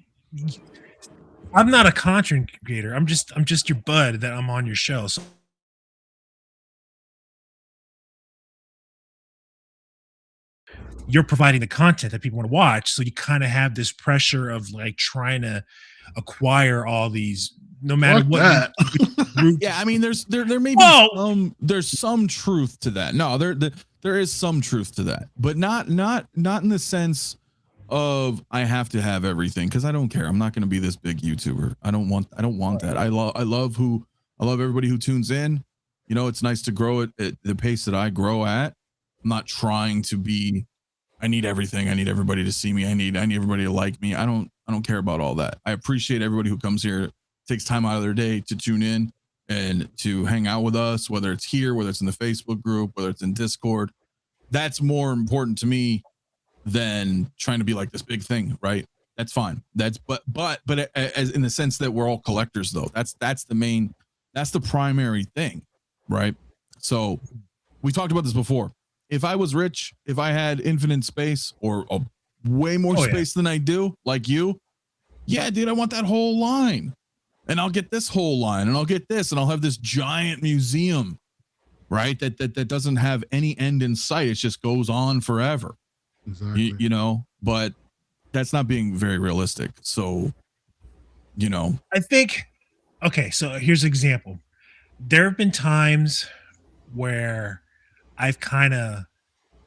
Speaker 4: I'm not a content creator. I'm just your bud that I'm on your show. So you're providing the content that people want to watch. So you kind of have this pressure of like trying to acquire all these, no matter what.
Speaker 1: Yeah, I mean, there may be there's some truth to that. No, there is some truth to that, but not in the sense of I have to have everything, because I don't care. I'm not going to be this big YouTuber. I don't want that. I love everybody who tunes in. You know, it's nice to grow at the pace that I grow at. I'm not trying to be, I need everything. I need everybody to see me. I need everybody to like me. I don't care about all that. I appreciate everybody who comes here, takes time out of their day to tune in and to hang out with us, whether it's here, whether it's in the Facebook group, whether it's in Discord. That's more important to me than trying to be like this big thing, right? That's fine. But as in the sense that we're all collectors, though. That's the primary thing, right? So we talked about this before. If I was rich, if I had infinite space or way more space than I do, like you, yeah, dude, I want that whole line. And I'll get this whole line, and I'll get this, and I'll have this giant museum, right? That doesn't have any end in sight. It just goes on forever.
Speaker 5: Exactly.
Speaker 1: You know, but that's not being very realistic. So, you know,
Speaker 4: I think, okay, so here's an example. There have been times where I've kind of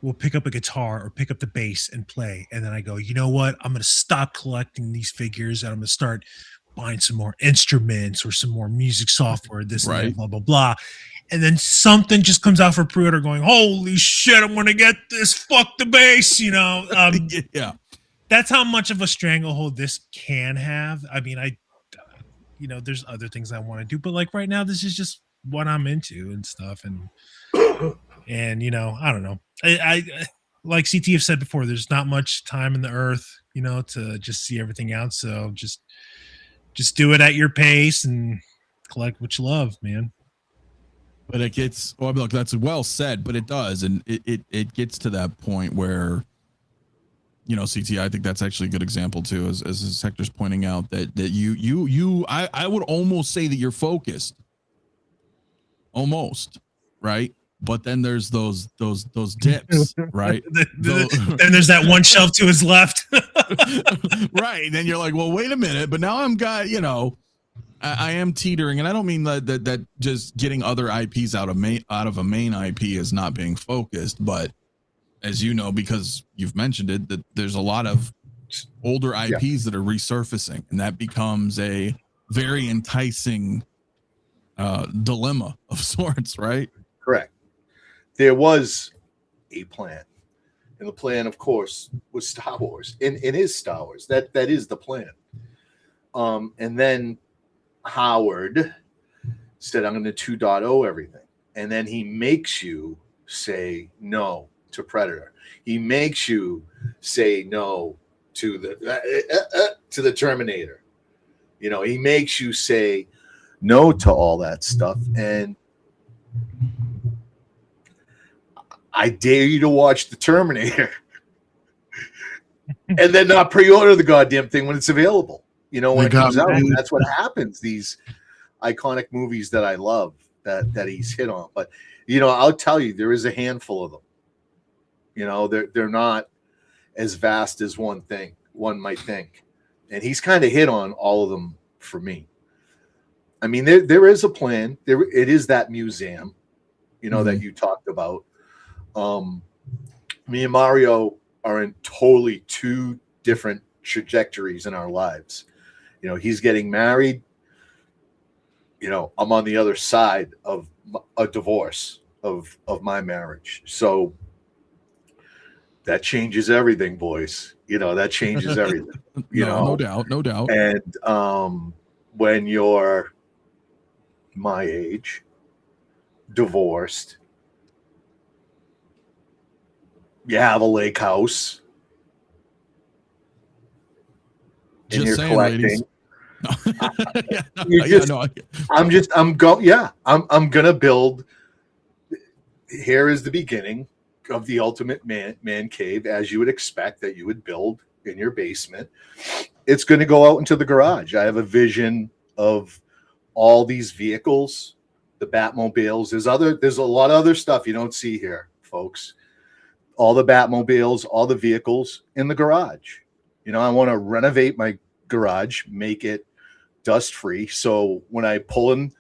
Speaker 4: will pick up a guitar or pick up the bass and play. And then I go, you know what? I'm going to stop collecting these figures and I'm going to start buying some more instruments or some more music software, this and that, blah, blah, blah. And then something just comes out for pre-order going, holy shit, I'm going to get this. Fuck the bass, you know?
Speaker 1: Yeah.
Speaker 4: That's how much of a stranglehold this can have. I mean, you know, there's other things I want to do, but like right now, this is just what I'm into and stuff. And, you know, I don't know. I like CT have said before, there's not much time in the earth, you know, to just see everything out. So just do it at your pace and collect what you love, man.
Speaker 1: But it gets, well, look, that's well said, but it does. And it gets to that point where, you know, CT, I think that's actually a good example too, as Hector's pointing out that I would almost say that you're focused almost, right? But then there's those dips, right?
Speaker 4: Then there's that one shelf to his left.
Speaker 1: Right. Then you're like, well, wait a minute, but now I'm got, I am teetering, and I don't mean that just getting other IPs out of a main IP is not being focused, but as you know, because you've mentioned it, that there's a lot of older IPs that are resurfacing, and that becomes a very enticing dilemma of sorts, right?
Speaker 3: Correct. There was a plan, and the plan, of course, was Star Wars. And it is Star Wars. That is the plan. And then Howard said, I'm going to 2.0 everything. And then he makes you say no to Predator. He makes you say no to the Terminator. He makes you say no to all that stuff. And I dare you to watch the Terminator and then not pre-order the goddamn thing when it's available. When it comes out. That's what happens. These iconic movies that I love that he's hit on. But I'll tell you, there is a handful of them. They're not as vast as one might think. And he's kind of hit on all of them for me. I mean, there is a plan. It is that museum, that you talked about. Me and Mario are in totally two different trajectories in our lives. He's getting married. I'm on the other side of a divorce of my marriage. So that changes everything, boys. That changes everything.
Speaker 1: No doubt.
Speaker 3: And when you're my age, divorced, you have a lake house, and you're collecting. I'm gonna build. Here is the beginning of the ultimate man cave, as you would expect that you would build in your basement. It's going to go out into the garage. I have a vision of all these vehicles, the Batmobiles. There's a lot of other stuff you don't see here, folks. All the Batmobiles, all the vehicles in the garage. I want to renovate my garage, make it dust free. So when I pull in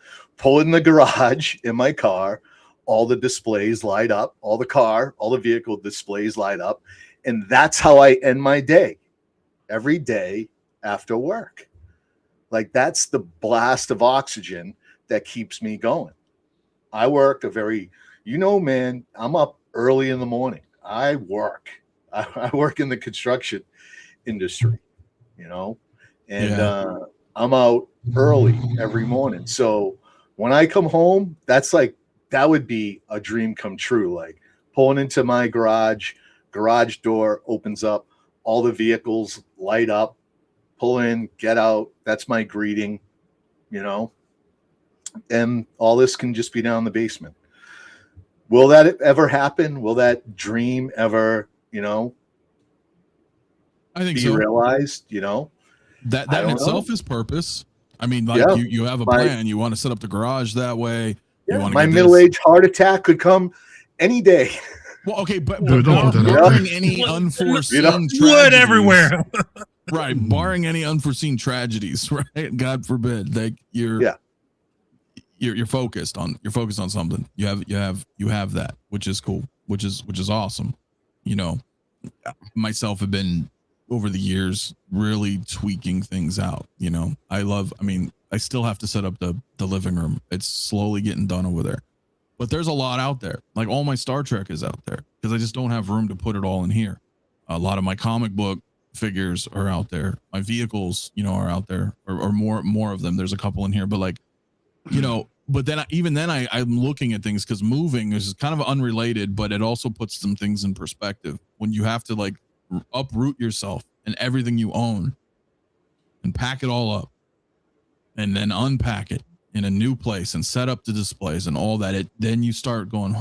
Speaker 3: the garage in my car, all the displays light up, all the vehicle displays light up. And that's how I end my day, every day after work. Like, that's the blast of oxygen that keeps me going. I work man, I'm up early in the morning. I work in the construction industry, and I'm out early every morning. So when I come home, that would be a dream come true. Like, pulling into my garage door opens up, all the vehicles light up, pull in, get out. That's my greeting, and all this can just be down in the basement. Will that ever happen? Will that dream ever,
Speaker 1: I think
Speaker 3: be
Speaker 1: so.
Speaker 3: realized?
Speaker 1: That in itself is purpose. I mean, you have a plan. You want to set up the garage that way.
Speaker 3: Yeah, my middle-aged heart attack could come any day.
Speaker 1: Well, okay, but
Speaker 5: Dude,
Speaker 1: barring any unforeseen tragedies,
Speaker 4: wood everywhere.
Speaker 1: Right, barring any unforeseen tragedies, right? God forbid, like you're focused on something. You have that, which is cool, which is awesome. Myself have been over the years really tweaking things out. I still have to set up the living room. It's slowly getting done over there. But there's a lot out there. Like, all my Star Trek is out there because I just don't have room to put it all in here. A lot of my comic book figures are out there. My vehicles, are out there, or more of them. There's a couple in here, but but then I'm looking at things because moving is kind of unrelated, but it also puts some things in perspective when you have to uproot yourself and everything you own and pack it all up and then unpack it in a new place and set up the displays and all that. Then you start going,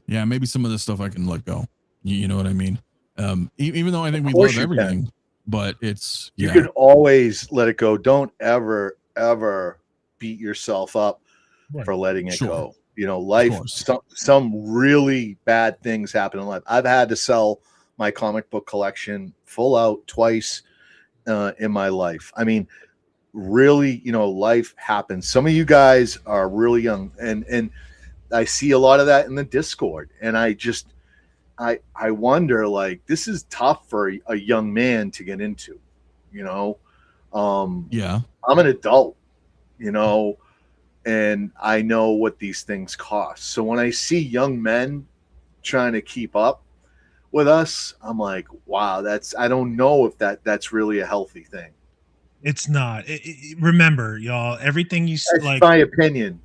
Speaker 1: yeah, maybe some of this stuff I can let go. You know what I mean? Even though I think we love everything, but you
Speaker 3: can always let it go. Don't ever beat yourself up
Speaker 4: Right.
Speaker 3: for letting it
Speaker 1: Sure.
Speaker 3: go. You know, life,
Speaker 1: course.
Speaker 3: some really bad things happen in life. I've had to sell my comic book collection full out twice in my life. I mean, really, you know, life happens. Some of you guys are really young, and I see a lot of that in the Discord, and I wonder, like, this is tough for a young man to get into, you know.
Speaker 1: Yeah.
Speaker 3: I'm an adult, you know, and I know what these things cost. So when I see young men trying to keep up with us, I'm like, wow, I don't know if that's really a healthy thing.
Speaker 4: It's not. Remember, y'all, everything
Speaker 3: That's
Speaker 4: like.
Speaker 3: my opinion.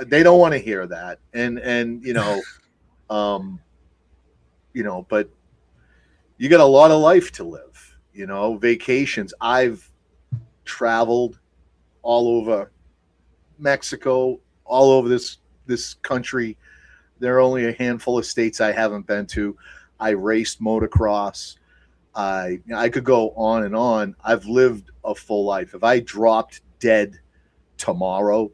Speaker 3: They don't want to hear that, and you know, but you got a lot of life to live. You know, vacations. I've traveled all over Mexico, all over this country. There are only a handful of states I haven't been to. I raced motocross. I could go on and on. I've lived a full life. If I dropped dead tomorrow,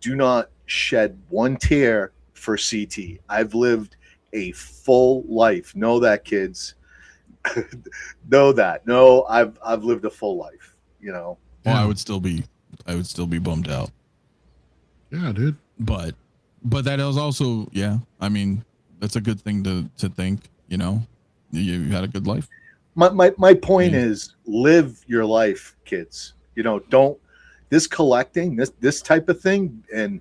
Speaker 3: do not shed one tear for CT. I've lived a full life. Know that, kids. Know that. No, I've lived a full life. You know.
Speaker 1: Well, I would still be bummed out.
Speaker 5: Yeah, dude.
Speaker 1: But that is also, yeah. I mean, that's a good thing to think. You know, you had a good life.
Speaker 3: My point is, live your life, kids. You know, don't this collecting this type of thing. And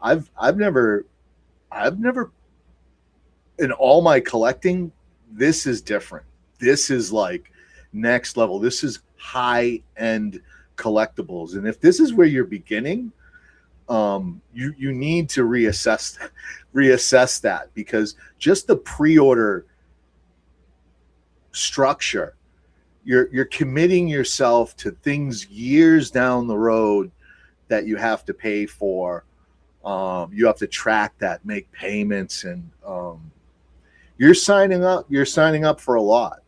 Speaker 3: I've never in all my collecting. This is different. This is like next level. This is high end collectibles. And if this is where you're beginning, you need to reassess that, because just the pre-order structure, you're committing yourself to things years down the road that you have to pay for. You have to track that, make payments, and you're signing up for a lot.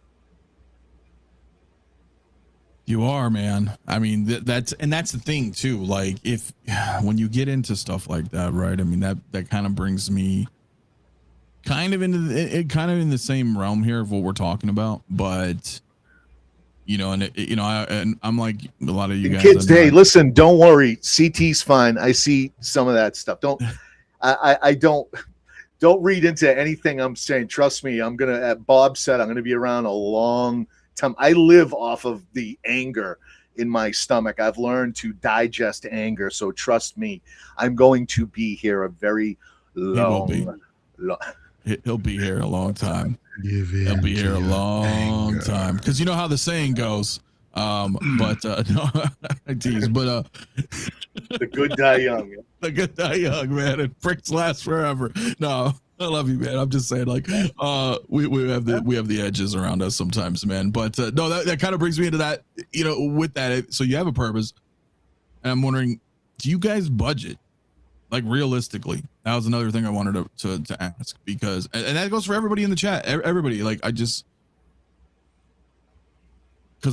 Speaker 1: You are, man. I mean, that's the thing too. Like, when you get into stuff like that, right? I mean, that kind of brings me kind of into in the same realm here of what we're talking about. But you know, and I'm like a lot of you guys.
Speaker 3: Kids, hey, listen, don't worry. CT's fine. I see some of that stuff. I don't read into anything I'm saying. Trust me, Bob said, I'm gonna be around a long time. I live off of the anger in my stomach. I've learned to digest anger, so trust me, I'm going to be here a very long.
Speaker 1: He'll be here a long time.
Speaker 5: He'll
Speaker 1: be here a long time, because you know how the saying goes. No, I tease, but
Speaker 3: the good die young.
Speaker 1: The good die young, man, and pricks last forever. No, I love you, man. I'm just saying, like, we have the edges around us sometimes, man. But no, that kind of brings me into that, you know, with that. So you have a purpose, and I'm wondering, do you guys budget? Like, realistically, that was another thing I wanted to ask, because, and that goes for everybody in the chat. Everybody, like, because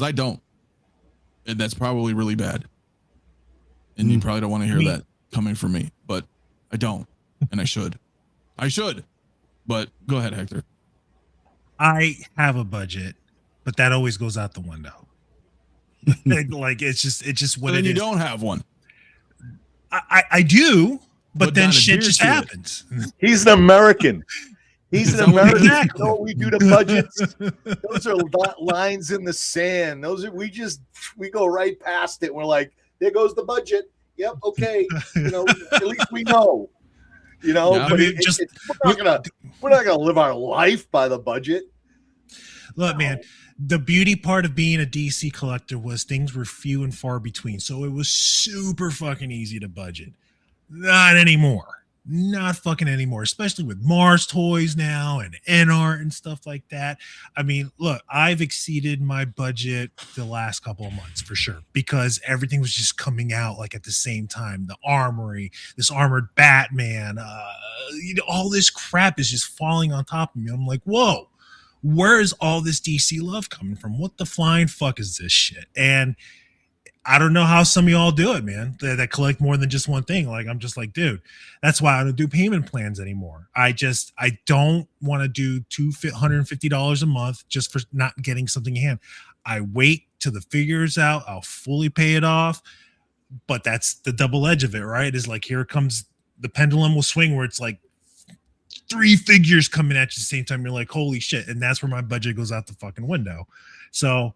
Speaker 1: I don't, and that's probably really bad. And you probably don't want to hear that coming from me, but I don't, and I should. But go ahead, Hector.
Speaker 4: I have a budget, but that always goes out the window. Like, it's just what it is.
Speaker 1: You don't have one.
Speaker 4: I do, but then shit just happens.
Speaker 3: He's an American. He's an American.
Speaker 4: Exactly.
Speaker 3: No, we do the budgets. Those are lines in the sand. We go right past it. We're like, there goes the budget. Yep. Okay. You know, at least we know. You know,
Speaker 1: Yeah,
Speaker 3: but we're not gonna live our life by the budget.
Speaker 4: Look, man, the beauty part of being a DC collector was things were few and far between. So it was super fucking easy to budget. Not anymore. Not fucking anymore, especially with Mars toys now and NR and stuff like that. I mean, look, I've exceeded my budget the last couple of months for sure, because everything was just coming out like at the same time. The Armory, this armored Batman, all this crap is just falling on top of me. I'm like, whoa, where is all this DC love coming from? What the flying fuck is this shit? And I don't know how some of y'all do it, man, that collect more than just one thing. Like, I'm just like, dude, that's why I don't do payment plans anymore. I don't want to do $250 a month just for not getting something in hand. I wait till the figure's out. I'll fully pay it off. But that's the double edge of it, right? Is like, here comes the pendulum will swing where it's like 3 figures coming at you at the same time. You're like, holy shit. And that's where my budget goes out the fucking window. So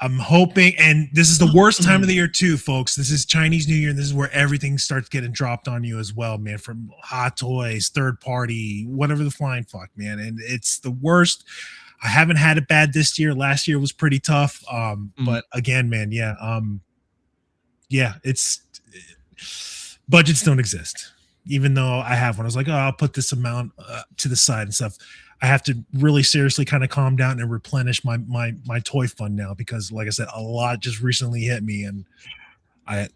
Speaker 4: I'm hoping, and this is the worst time of the year too, folks. This is Chinese New Year, and this is where everything starts getting dropped on you as well, man. From hot toys, third party, whatever the flying fuck, man. And it's the worst. I haven't had it bad this year. Last year was pretty tough. But again, man, it's budgets don't exist. Even though I have one, I was like, oh, I'll put this amount to the side and stuff. I have to really seriously kind of calm down and replenish my toy fund now, because like I said, a lot just recently hit me, and I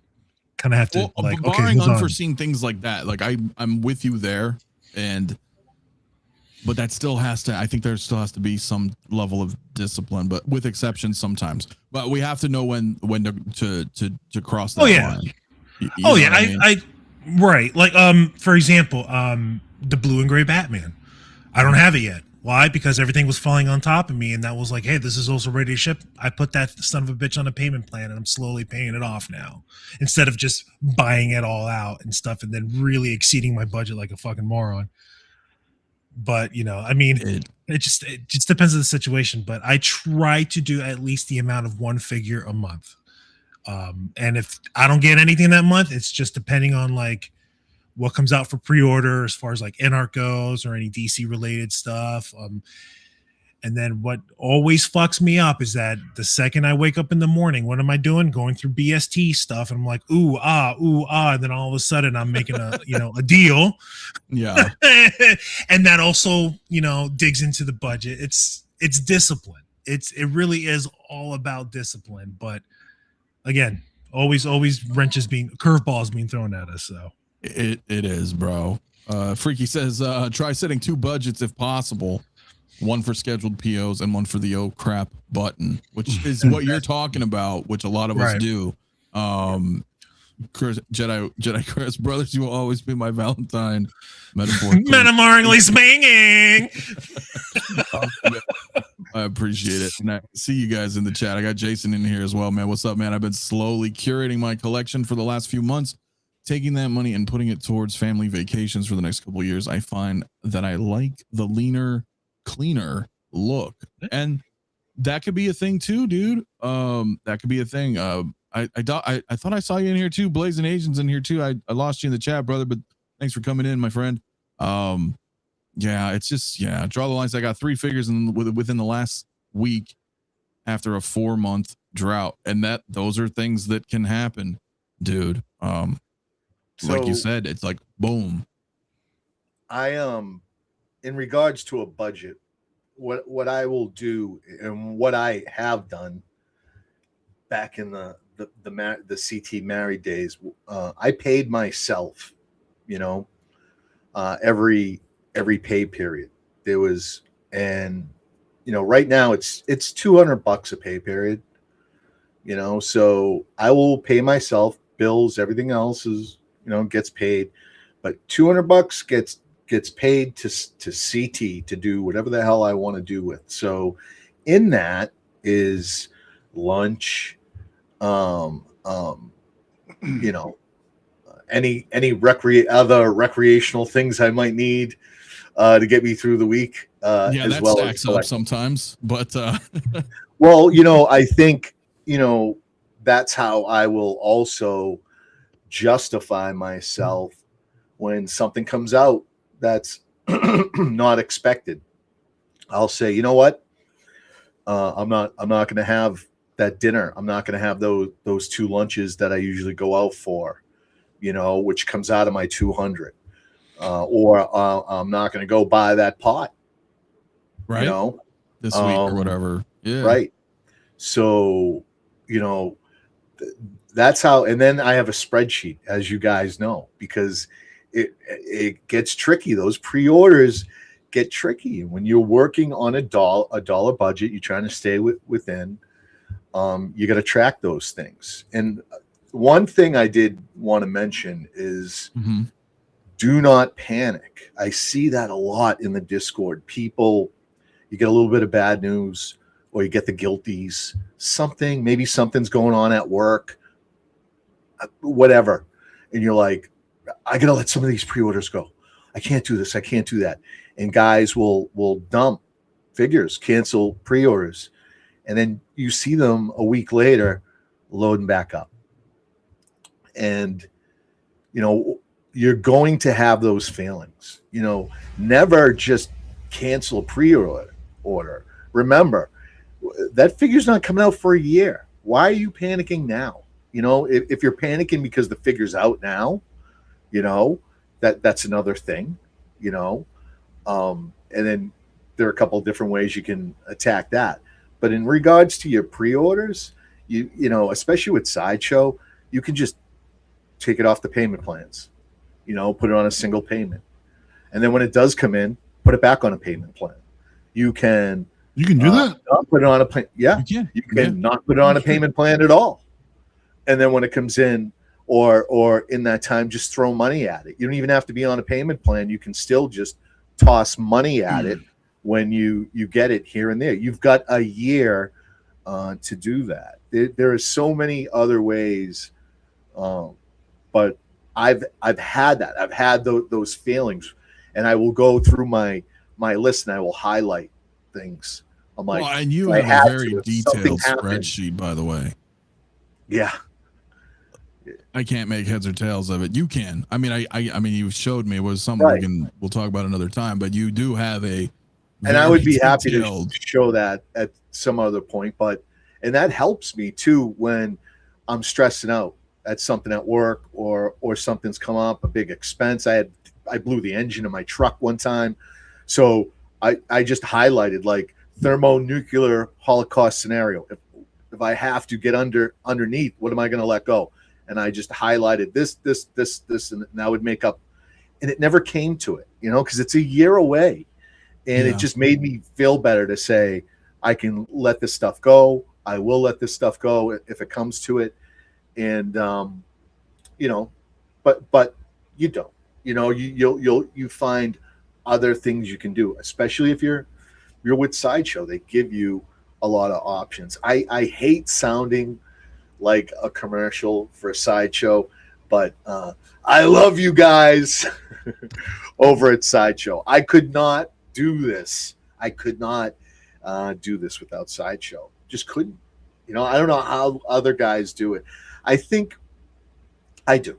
Speaker 4: kind of have to
Speaker 1: barring unforeseen things like that. Like I'm with you there, but that still has to. I think there still has to be some level of discipline, but with exceptions sometimes. But we have to know when to cross that line.
Speaker 4: Right. Like for example, the blue and gray Batman. I don't have it yet. Why? Because everything was falling on top of me, and that was like, hey, this is also ready to ship. I put that son of a bitch on a payment plan, and I'm slowly paying it off now, instead of just buying it all out and stuff and then really exceeding my budget like a fucking moron. But I mean, it just depends on the situation. But I try to do at least the amount of one figure a month. And if I don't get anything that month, it's just depending on like what comes out for pre-order as far as like NARC goes or any DC related stuff. And then what always fucks me up is that the second I wake up in the morning, what am I doing? Going through BST stuff. And I'm like, ooh, ah. And then all of a sudden I'm making a deal.
Speaker 1: Yeah.
Speaker 4: And that also, digs into the budget. It's discipline. It really is all about discipline. But again, always curveballs being thrown at us. So
Speaker 1: it is, bro. Freaky says, try setting 2 budgets if possible. One for scheduled POs and one for the oh crap button, which is what you're talking about, which a lot of us do. Chris, Jedi Chris, brothers, you will always be my Valentine.
Speaker 4: Metaphorically speaking.
Speaker 1: I appreciate it. And I see you guys in the chat. I got Jason in here as well, man. What's up, man? I've been slowly curating my collection for the last few months, taking that money and putting it towards family vacations for the next couple of years. I find that I like the leaner, cleaner look, and that could be a thing too, dude. That could be a thing. I thought I saw you in here too. Blazing Asians in here too. I lost you in the chat, brother, but thanks for coming in, my friend. It's just draw the lines. I got 3 figures within the last week after a 4-month drought, and those are things that can happen, dude. Like you said, it's like boom.
Speaker 3: In regards to a budget, what I will do and what I have done back in the CT married days, I paid myself, every pay period. There was, and right now it's $200 a pay period, so I will pay myself bills. Everything else is, gets paid, but $200 gets paid to CT to do whatever the hell I want to do with. So in that is lunch, any other recreational things I might need to get me through the week.
Speaker 1: That stacks up sometimes, but
Speaker 3: well, I think that's how I will also justify myself when something comes out that's not expected. I'll say, you know what? I'm not going to have that dinner. I'm not going to have those 2 lunches that I usually go out for, which comes out of my 200. Or I'm not going to go buy that pot,
Speaker 1: right? This week or whatever. Yeah.
Speaker 3: Right. So, that's how. And then I have a spreadsheet, as you guys know, because it gets tricky. Those pre-orders get tricky when you're working on a dollar budget. You're trying to stay within. you got to track those things. And one thing I did want to mention is do not panic. I see that a lot in the Discord. People, you get a little bit of bad news, or you get the guilties, maybe something's going on at work, whatever. And you're like, I got to let some of these pre-orders go. I can't do this. I can't do that. And guys will dump figures, cancel pre-orders. And then you see them a week later loading back up. And, you know, you're going to have those feelings. You know, never just cancel a pre-order. Remember, that figure's not coming out for a year. Why are you panicking now? You know, if you're panicking because the figure's out now, you know, that's another thing, you know. And then there are a couple of different ways you can attack that. But in regards to your pre-orders, you know, especially with Sideshow, you can just take it off the payment plans, you know, put it on a single payment. And then when it does come in, put it back on a payment plan. You can
Speaker 5: do that?
Speaker 3: Not put it on a plan. Yeah. You can not put it on a payment plan at all. And then when it comes in, or in that time, just throw money at it. You don't even have to be on a payment plan. You can still just toss money at it when you get it here and there. You've got a year to do that. There are so many other ways, but I've had that. I've had those feelings, and I will go through my list and I will highlight things. I'm like,
Speaker 1: well, and you have a very detailed spreadsheet, by the way.
Speaker 3: Yeah.
Speaker 1: I can't make heads or tails of it. You can. I mean, I mean, you showed me. It was something we'll talk about another time. But you do have a,
Speaker 3: and I would be happy to show that at some other point. And that helps me too when I'm stressing out at something at work, or something's come up, a big expense. I blew the engine of my truck one time, so I just highlighted like thermonuclear holocaust scenario. If I have to get underneath, what am I going to let go? And I just highlighted this, and that would make up. And it never came to it, you know, because it's a year away. And it just made me feel better to say, I can let this stuff go. I will let this stuff go if it comes to it. And, you know, but you don't, you know, you find other things you can do, especially if you're with Sideshow. They give you a lot of options. I hate sounding like a commercial for a Sideshow, but I love you guys over at Sideshow. I could not do this. I could not do this without Sideshow. Just couldn't. You know, I don't know how other guys do it. I think I do.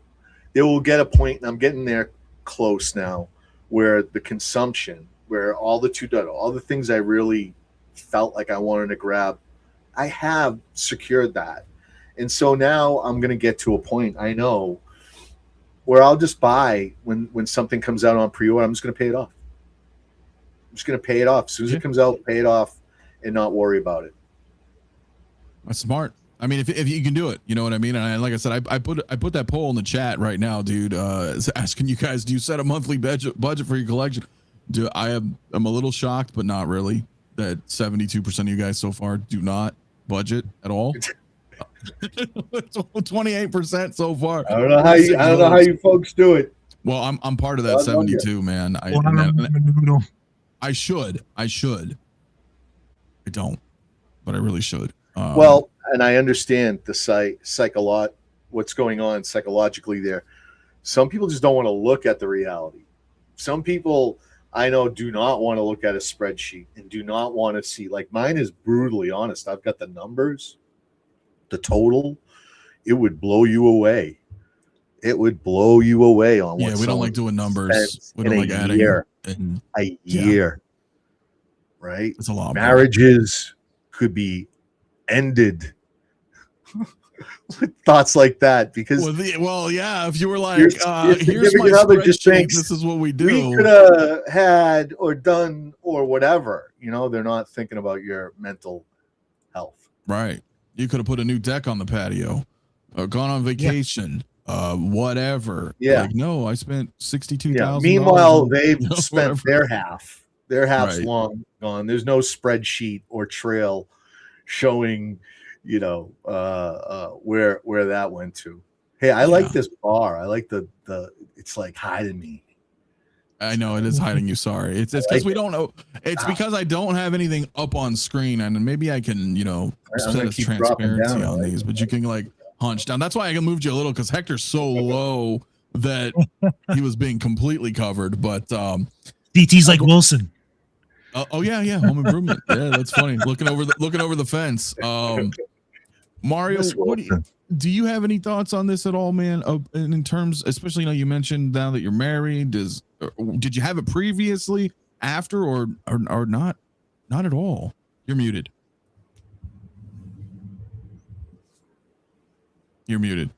Speaker 3: They will get a point, and I'm getting there close now, where the consumption, where all the things I really felt like I wanted to grab, I have secured that. And so now I'm going to get to a point, I know, where I'll just buy when something comes out on pre-order. I'm just going to pay it off. I'm just going to pay it off. As soon as it comes out, pay it off and not worry about it.
Speaker 1: That's smart. I mean, if you can do it, you know what I mean? And like I said, I put that poll in the chat right now, dude, asking you guys, do you set a monthly budget for your collection? I'm a little shocked, but not really, that 72% of you guys so far do not budget at all. 28% so far.
Speaker 3: I don't know how you folks do it.
Speaker 1: Well, I'm part of that 72, man. I should. I don't, but I really should.
Speaker 3: Well, and I understand the what's going on psychologically there. Some people just don't want to look at the reality. Some people I know do not want to look at a spreadsheet and do not want to see, like mine is brutally honest. I've got the numbers, the total. It would blow you away. It would blow you away on what.
Speaker 1: Yeah, we don't like doing numbers. We don't like adding
Speaker 3: a year. Right?
Speaker 1: It's a lot.
Speaker 3: Marriages could be ended with thoughts like that, because
Speaker 1: if you were like, here's my
Speaker 3: spreadsheet, just thinks,
Speaker 1: this is what we do.
Speaker 3: We could have had or done or whatever. You know, they're not thinking about your mental health.
Speaker 1: Right. You could have put a new deck on the patio, gone on vacation, whatever.
Speaker 3: Yeah.
Speaker 1: Like, no, I spent $62,000.
Speaker 3: Meanwhile, they've spent their half. Their half's
Speaker 1: Right.
Speaker 3: long gone. There's no spreadsheet or trail showing, where that went to. Hey, I like this bar. I like the it's like hiding me.
Speaker 1: I know it is hiding you. Sorry. It's because we don't know. It's because I don't have anything up on screen, and maybe I can, set as transparency on these, but you can like hunch down. That's why I moved you a little, because Hector's so low that he was being completely covered. But
Speaker 4: DT's like Wilson.
Speaker 1: Oh yeah, Home Improvement. Yeah, that's funny. Looking over the fence. Mario, do you have any thoughts on this at all, man? In terms, especially, you mentioned now that you're married. Did you have it previously, after, or not? Not at all. You're muted. You're muted.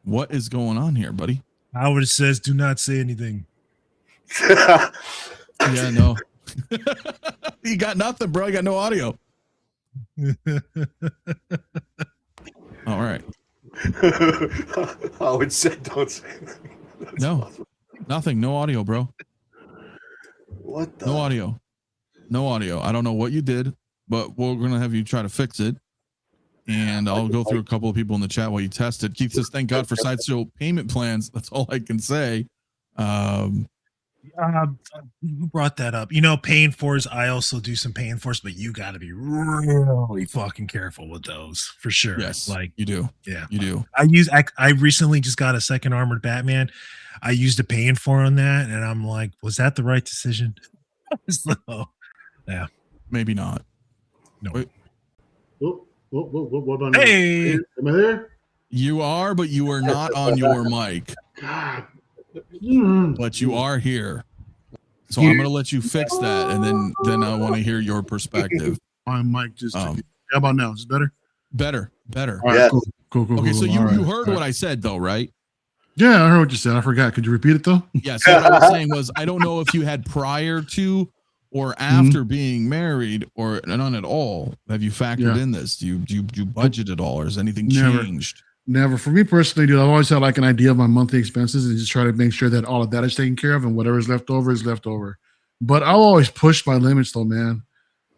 Speaker 1: What is going on here, buddy?
Speaker 4: Howard says, "Do not say anything."
Speaker 1: Yeah, no. You got nothing, bro. You got no audio. All right.
Speaker 3: Howard said, "Don't say anything."
Speaker 1: No, nothing. No audio, bro.
Speaker 3: What the?
Speaker 1: No audio. No audio. I don't know what you did, but we're going to have you try to fix it. And I'll go through a couple of people in the chat while you test it. Keith says, "Thank God for Sideshow payment plans." That's all I can say.
Speaker 4: Who brought that up? Paying fors. I also do some paying fors, but you got to be really fucking careful with those for sure.
Speaker 1: Yes,
Speaker 4: like
Speaker 1: you do.
Speaker 4: Yeah,
Speaker 1: you do.
Speaker 4: I recently just got a second armored Batman. I used a paying for on that, and I'm like, was that the right decision? So, yeah,
Speaker 1: maybe not.
Speaker 4: No.
Speaker 1: Wait.
Speaker 2: What about
Speaker 4: hey,
Speaker 2: am I there?
Speaker 1: You are, but you are not on your mic.
Speaker 2: God.
Speaker 1: But you are here. So I'm going to let you fix that, and then I want to hear your perspective.
Speaker 5: My mic just how about now? Is it better?
Speaker 1: Better.
Speaker 5: All right, cool.
Speaker 1: Okay, so you heard
Speaker 5: what
Speaker 1: what I said, though, right?
Speaker 5: Yeah, I heard what you said. I forgot. Could you repeat it, though?
Speaker 1: Yeah, so what I was saying was, I don't know if you had prior to or after being married, or none at all. Have you factored in this? Do you budget at all, or has anything changed?
Speaker 5: Never. For me personally, dude, I've always had like an idea of my monthly expenses and just try to make sure that all of that is taken care of, and whatever is left over is left over. But I'll always push my limits, though, man.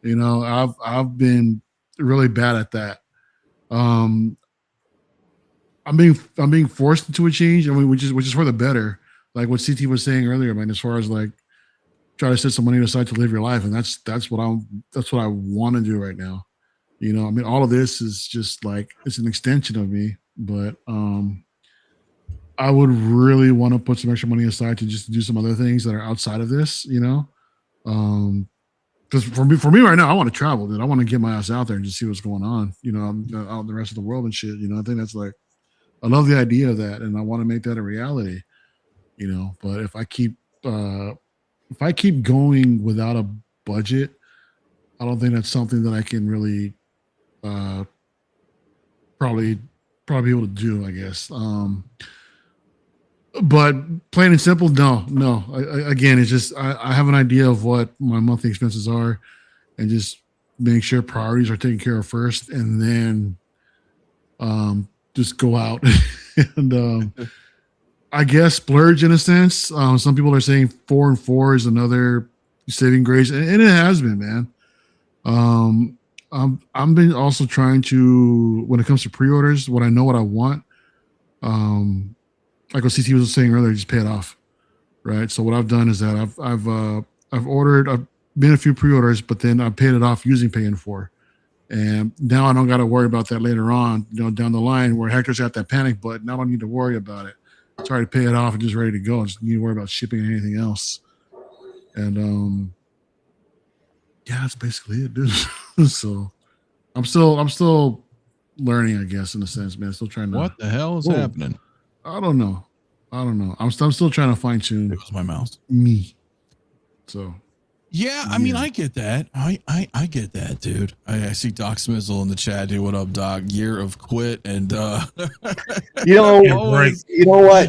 Speaker 5: I've been really bad at that. I'm being forced into a change, which is for the better. Like what CT was saying earlier, man. As far as like try to set some money aside to live your life, and that's what I want to do right now. All of this is just like it's an extension of me, but I would really want to put some extra money aside to just do some other things that are outside of this, because for me right now, I want to travel, dude. I want to get my ass out there and just see what's going on, out in the rest of the world and shit. I think that's like, I love the idea of that, and I want to make that a reality, but if I keep going without a budget, I don't think that's something that I can really probably be able to do, I guess. But plain and simple, no. Again, it's just I have an idea of what my monthly expenses are, and just make sure priorities are taken care of first, and then just go out and I guess splurge in a sense. Some people are saying 4 and 4 is another saving grace, and it has been, man. I'm been also trying to, when it comes to pre-orders, when I know what I want, like what CT was saying earlier, just pay it off, right? So what I've done is that I've been a few pre-orders, but then I paid it off using paying for, and now I don't got to worry about that later on, down the line where Hector's got that panic button. I don't need to worry about it. It's already pay it off and just ready to go. I just need to worry about shipping and anything else. And yeah, that's basically it, dude. So I'm still learning, I guess, in a sense, man. Still trying to.
Speaker 1: What the hell is happening? I
Speaker 5: don't know. I'm still trying to fine tune.
Speaker 1: It was my mouse.
Speaker 5: Me. So.
Speaker 1: Yeah, I mean, I get that. I get that, dude. I see Doc Smizzle in the chat. Dude, what up, Doc? Year of quit, and
Speaker 3: you know what?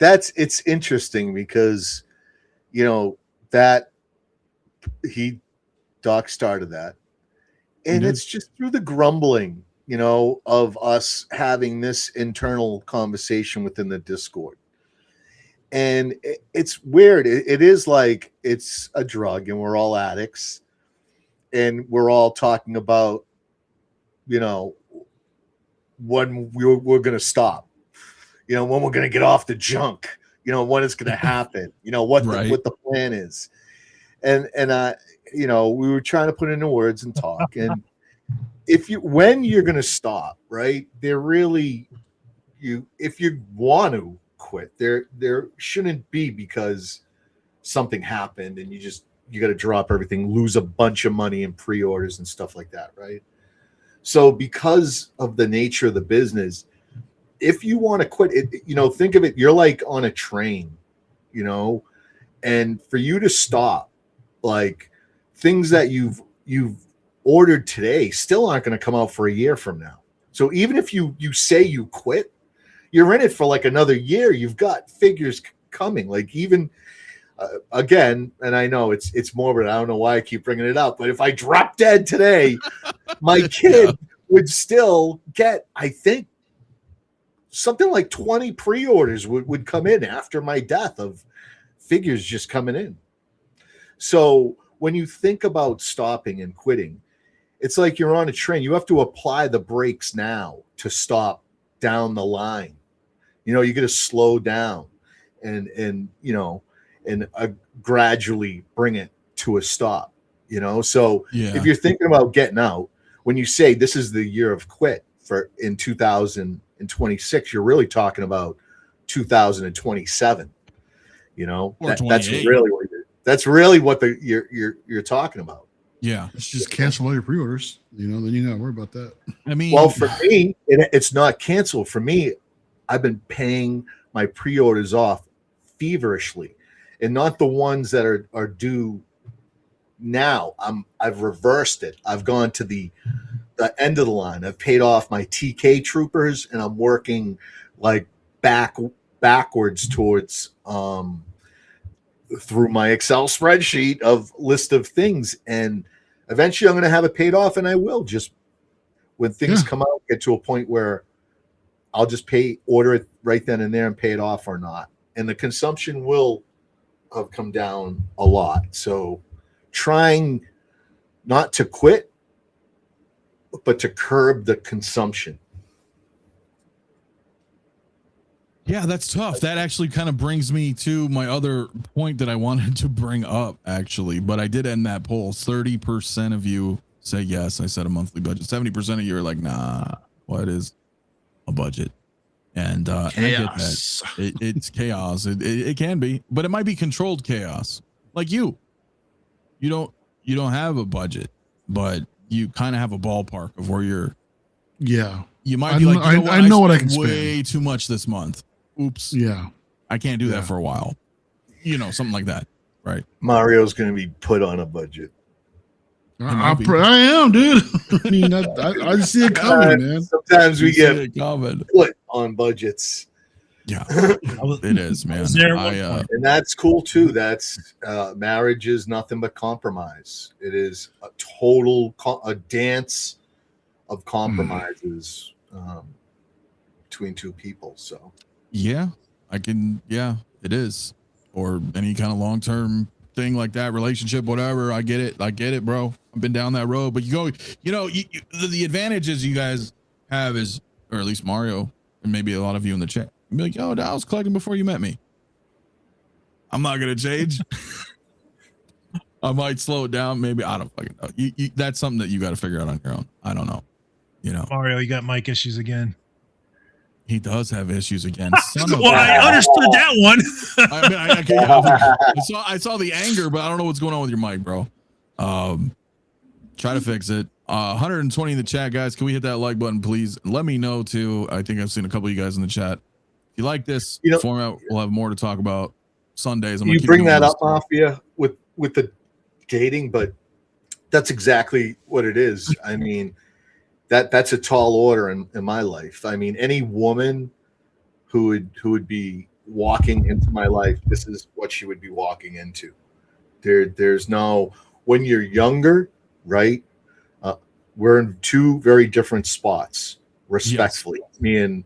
Speaker 3: It's interesting because that Doc started that, and it's just through the grumbling, of us having this internal conversation within the Discord. And it's weird. It is like it's a drug, and we're all addicts. and we're all talking about, when we're going to stop, when we're going to get off the junk, when it's going to happen, what the plan is. And we were trying to put into words and talk. And when you're going to stop, right, if you want to quit, there shouldn't be because something happened and you got to drop everything, lose a bunch of money in pre-orders and stuff like that, right? So because of the nature of the business, if you want to quit it, think of it, you're like on a train, and for you to stop, like things that you've ordered today still aren't going to come out for a year from now. So even if you say you quit, you're in it for like another year. You've got figures coming, like even again, and I know it's morbid. I don't know why I keep bringing it up, but if I drop dead today, my kid would still get, I think, something like 20 pre-orders would come in after my death of figures just coming in. So when you think about stopping and quitting, it's like you're on a train. You have to apply the brakes now to stop down the line. You got to slow down and gradually bring it to a stop, So if you're thinking about getting out, when you say this is the year of quit in 2026, you're really talking about 2027. That's really what you're talking about.
Speaker 1: Yeah,
Speaker 5: Let's just cancel all your pre-orders. Then you gotta worry about that.
Speaker 1: I mean,
Speaker 3: well, for me, it's not canceled. For me, I've been paying my pre-orders off feverishly, and not the ones that are due now. I've reversed it. I've gone to the end of the line. I've paid off my TK troopers, and I'm working like backwards towards through my Excel spreadsheet of list of things, and eventually I'm going to have it paid off, and I will just when things come out get to a point where I'll just order it right then and there and pay it off or not, and the consumption will have come down a lot. So trying not to quit, but to curb the consumption.
Speaker 1: Yeah, that's tough. That actually kind of brings me to my other point that I wanted to bring up, actually. But I did end that poll. 30% of you say yes. I said a monthly budget. 70% of you are like, nah, what is a budget? And I get that. It's chaos. It can be, but it might be controlled chaos. Like you don't have a budget, but you kind of have a ballpark of where you're.
Speaker 5: Yeah.
Speaker 1: You might be like,
Speaker 5: I know what I can spend.
Speaker 1: Way too much this month. Oops.
Speaker 5: Yeah.
Speaker 1: I can't do that for a while. Something like that. Right.
Speaker 3: Mario's going to be put on a budget.
Speaker 5: I am, dude. I mean, I see it coming, man.
Speaker 3: Sometimes we get put on budgets.
Speaker 1: Yeah, it is, man.
Speaker 3: And that's cool too. That's marriage is nothing but compromise. It is a total a dance of compromises between two people. So
Speaker 1: yeah, it is. Or any kind of long-term thing like that, relationship, whatever. I get it, bro. I've been down that road. But the advantages you guys have is, or at least Mario and maybe a lot of you in the chat, be like, yo, I was collecting before you met me. I'm not gonna change. I might slow it down. Maybe I don't fucking know. That's something that you got to figure out on your own. I don't know.
Speaker 4: Mario, you got mic issues again.
Speaker 1: He does have issues again.
Speaker 4: I understood that one.
Speaker 1: I saw the anger, but I don't know what's going on with your mic, bro. Try to fix it. 120 in the chat, guys. Can we hit that like button, please? Let me know too. I think I've seen a couple of you guys in the chat. If you like this format, we'll have more to talk about Sundays.
Speaker 3: You bring that up, Mafia, with the dating, but that's exactly what it is. I mean, that's a tall order in my life. I mean, any woman who would be walking into my life, this is what she would be walking into. There's no, when you're younger, right? We're in two very different spots, respectfully. Yes.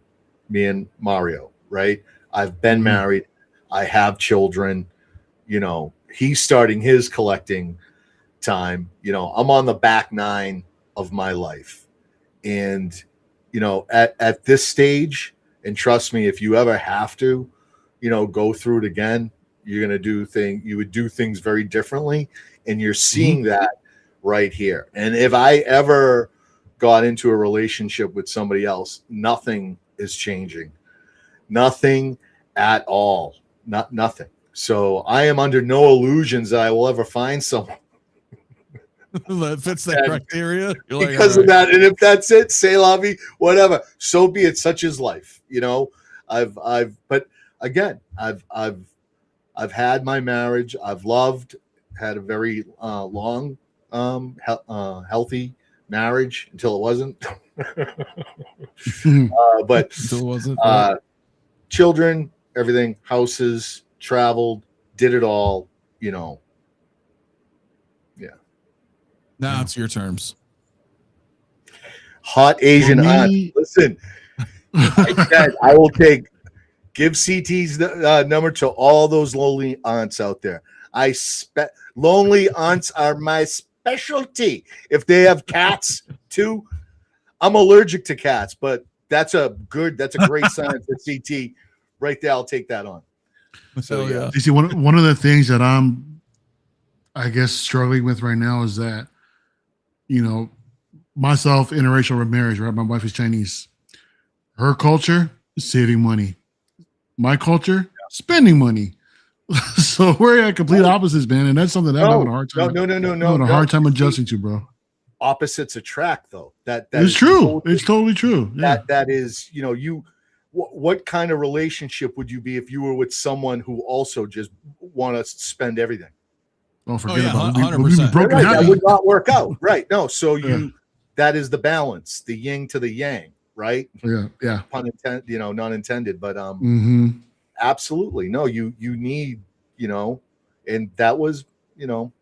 Speaker 3: Me and Mario, right? I've been married. I have children. He's starting his collecting time. You know, I'm on the back nine of my life. And, you know, at this stage, and trust me, if you ever have to, you know, go through it again, you're going to you would do things very differently. And you're seeing that right here. And if I ever got into a relationship with somebody else, nothing is changing. Nothing at all. Nothing. So I am under no illusions that I will ever find someone
Speaker 1: that fits that criteria. You're
Speaker 3: because of that. And if that's it, say la vie, whatever. So be it. Such is life. You know, but again, I've had my marriage. I've loved, had a very long, healthy marriage until it wasn't. But
Speaker 1: Until it wasn't.
Speaker 3: Children, everything, houses, traveled, did it all, you know. Yeah.
Speaker 1: Now it's your terms.
Speaker 3: Hot Asian aunt. Listen, I said I will give CT's number to all those lonely aunts out there. Lonely aunts are my specialty. If they have cats too, I'm allergic to cats, but that's a great sign for CT right there. I'll take that on. So yeah.
Speaker 5: You see, one of the things that I'm, I guess, struggling with right now is that, you know, myself, interracial marriage, right? My wife is Chinese. Her culture is saving money. My culture, spending money. So we're at complete opposites, man, and that's something that I'm having a hard time. No, a hard time adjusting to, bro.
Speaker 3: Opposites attract, though. That
Speaker 5: is true. It's totally true. Yeah.
Speaker 3: That is, you know, what kind of relationship would you be if you were with someone who also just want to spend everything?
Speaker 5: Oh, forget about it.
Speaker 1: 100%.
Speaker 3: Right, that would not work out. Right. No. So that is the balance, the yin to the yang, right?
Speaker 5: Yeah.
Speaker 3: Pun intended, you know, not intended, but absolutely. No, you need, you know, and that was, you know,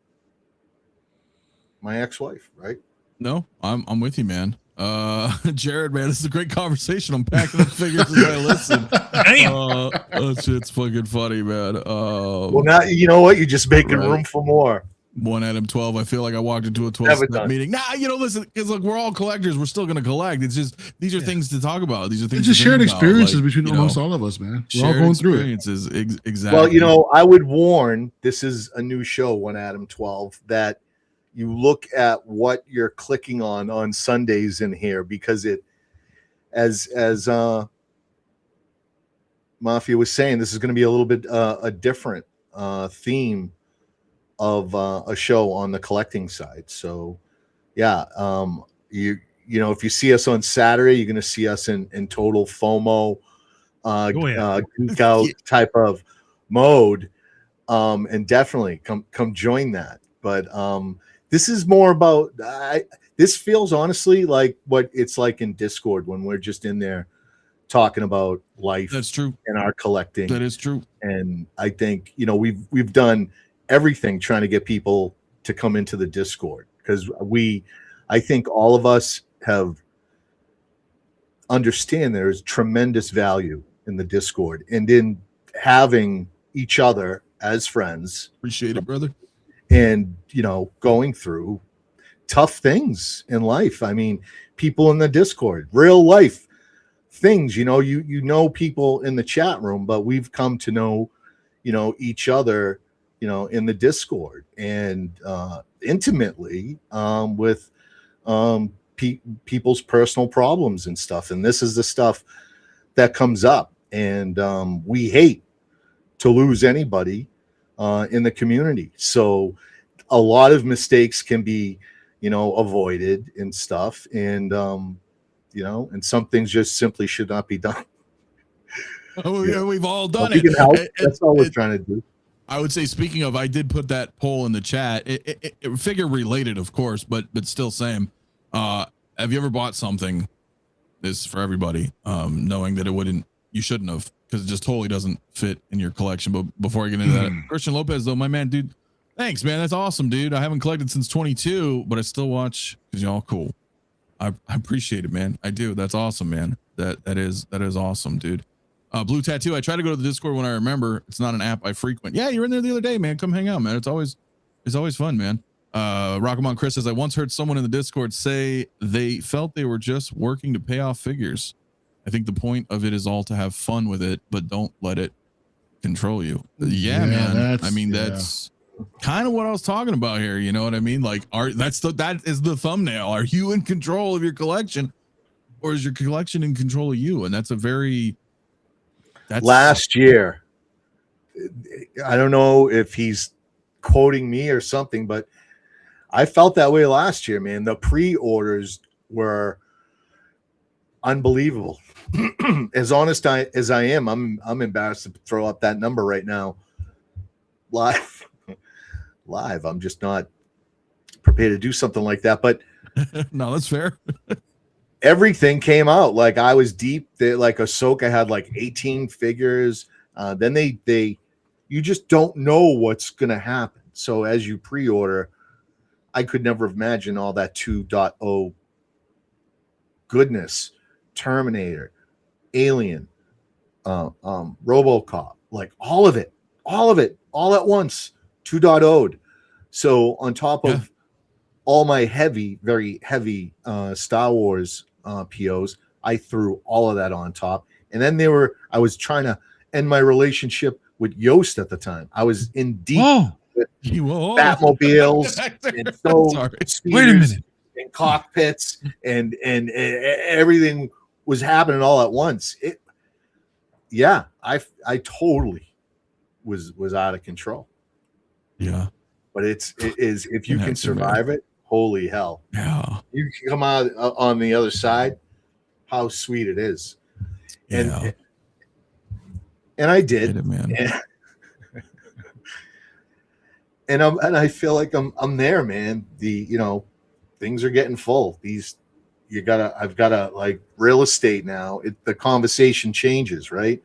Speaker 3: my ex-wife, right?
Speaker 1: No, I'm with you, man. Jared, man, this is a great conversation. I'm packing the figures as I listen. That shit's fucking funny, man.
Speaker 3: Well, now you know what? You're just making room for more.
Speaker 1: One Ep01. I feel like I walked into a 12-step meeting. Nah, you know, listen, because look, we're all collectors. We're still going to collect. It's just these are things to talk about. These are things.
Speaker 5: It's just shared experiences between amongst all of us, man. We're all going through it.
Speaker 1: Exactly.
Speaker 3: Well, you know, I would warn. This is a new show, One Ep12, that you look at what you're clicking on Sundays in here, because it, as Mafia was saying, this is going to be a little bit a different theme of a show on the collecting side. So yeah, you know, if you see us on Saturday, you're going to see us in total FOMO geek out type of mode, and definitely come join that. But this is more about this feels honestly like what it's like in Discord when we're just in there talking about life.
Speaker 1: That's true.
Speaker 3: And our collecting.
Speaker 1: That is true.
Speaker 3: And I think, you know, we've done everything trying to get people to come into the Discord, because I think all of us understand there's tremendous value in the Discord and in having each other as friends.
Speaker 1: Appreciate it, brother.
Speaker 3: And, you know, going through tough things in life. I mean, people in the Discord, real life things, you know, you know people in the chat room, but we've come to know, you know, each other, you know, in the Discord and intimately with people's personal problems and stuff. And this is the stuff that comes up. And we hate to lose anybody in the community. So a lot of mistakes can be, you know, avoided and stuff. And, you know, and some things just simply should not be done.
Speaker 1: Oh, yeah, we've all done
Speaker 3: it. That's all we're trying to do.
Speaker 1: I would say, speaking of, I did put that poll in the chat. It figure related, of course, but still same. Have you ever bought something, this for everybody, knowing that you shouldn't have, because it just totally doesn't fit in your collection? But before I get into that, Christian Lopez, though, my man, dude, thanks, man. That's awesome, dude. I haven't collected since 22, but I still watch because y'all cool. I appreciate it, man. I do. That's awesome, man. That is awesome, dude. Blue Tattoo. I try to go to the Discord when I remember. It's not an app I frequent. Yeah, you were in there the other day, man. Come hang out, man. It's always fun, man. Rockamon Chris says, I once heard someone in the Discord say they felt they were just working to pay off figures. I think the point of it is all to have fun with it, but don't let it control you. Yeah, man. I mean, that's kind of what I was talking about here. You know what I mean? Like, that is the thumbnail. Are you in control of your collection, or is your collection in control of you? And that's
Speaker 3: last year. I don't know if he's quoting me or something, but I felt that way last year, man. The pre-orders were unbelievable. As honest as I am, I'm embarrassed to throw up that number right now. Live. I'm just not prepared to do something like that. But
Speaker 1: no, that's fair.
Speaker 3: Everything came out. Like, I was deep. Like Ahsoka had like 18 figures. Then you just don't know what's gonna happen. So as you pre-order, I could never imagine all that 2.0 goodness. Terminator, Alien, RoboCop, like all of it, all at once, 2.0'd. So on top of all my very heavy Star Wars POs, I threw all of that on top. And then I was trying to end my relationship with Yost at the time. I was in deep with Batmobiles and
Speaker 4: wait a minute,
Speaker 3: and cockpits and everything was happening all at once. I totally was out of control.
Speaker 1: Yeah.
Speaker 3: But it is, if you can survive it, holy hell.
Speaker 1: Yeah.
Speaker 3: You can come out on the other side, how sweet it is. And I did,
Speaker 1: man.
Speaker 3: And I feel like I'm there, man. Things are getting full. I've got to like real estate now. The conversation changes, right?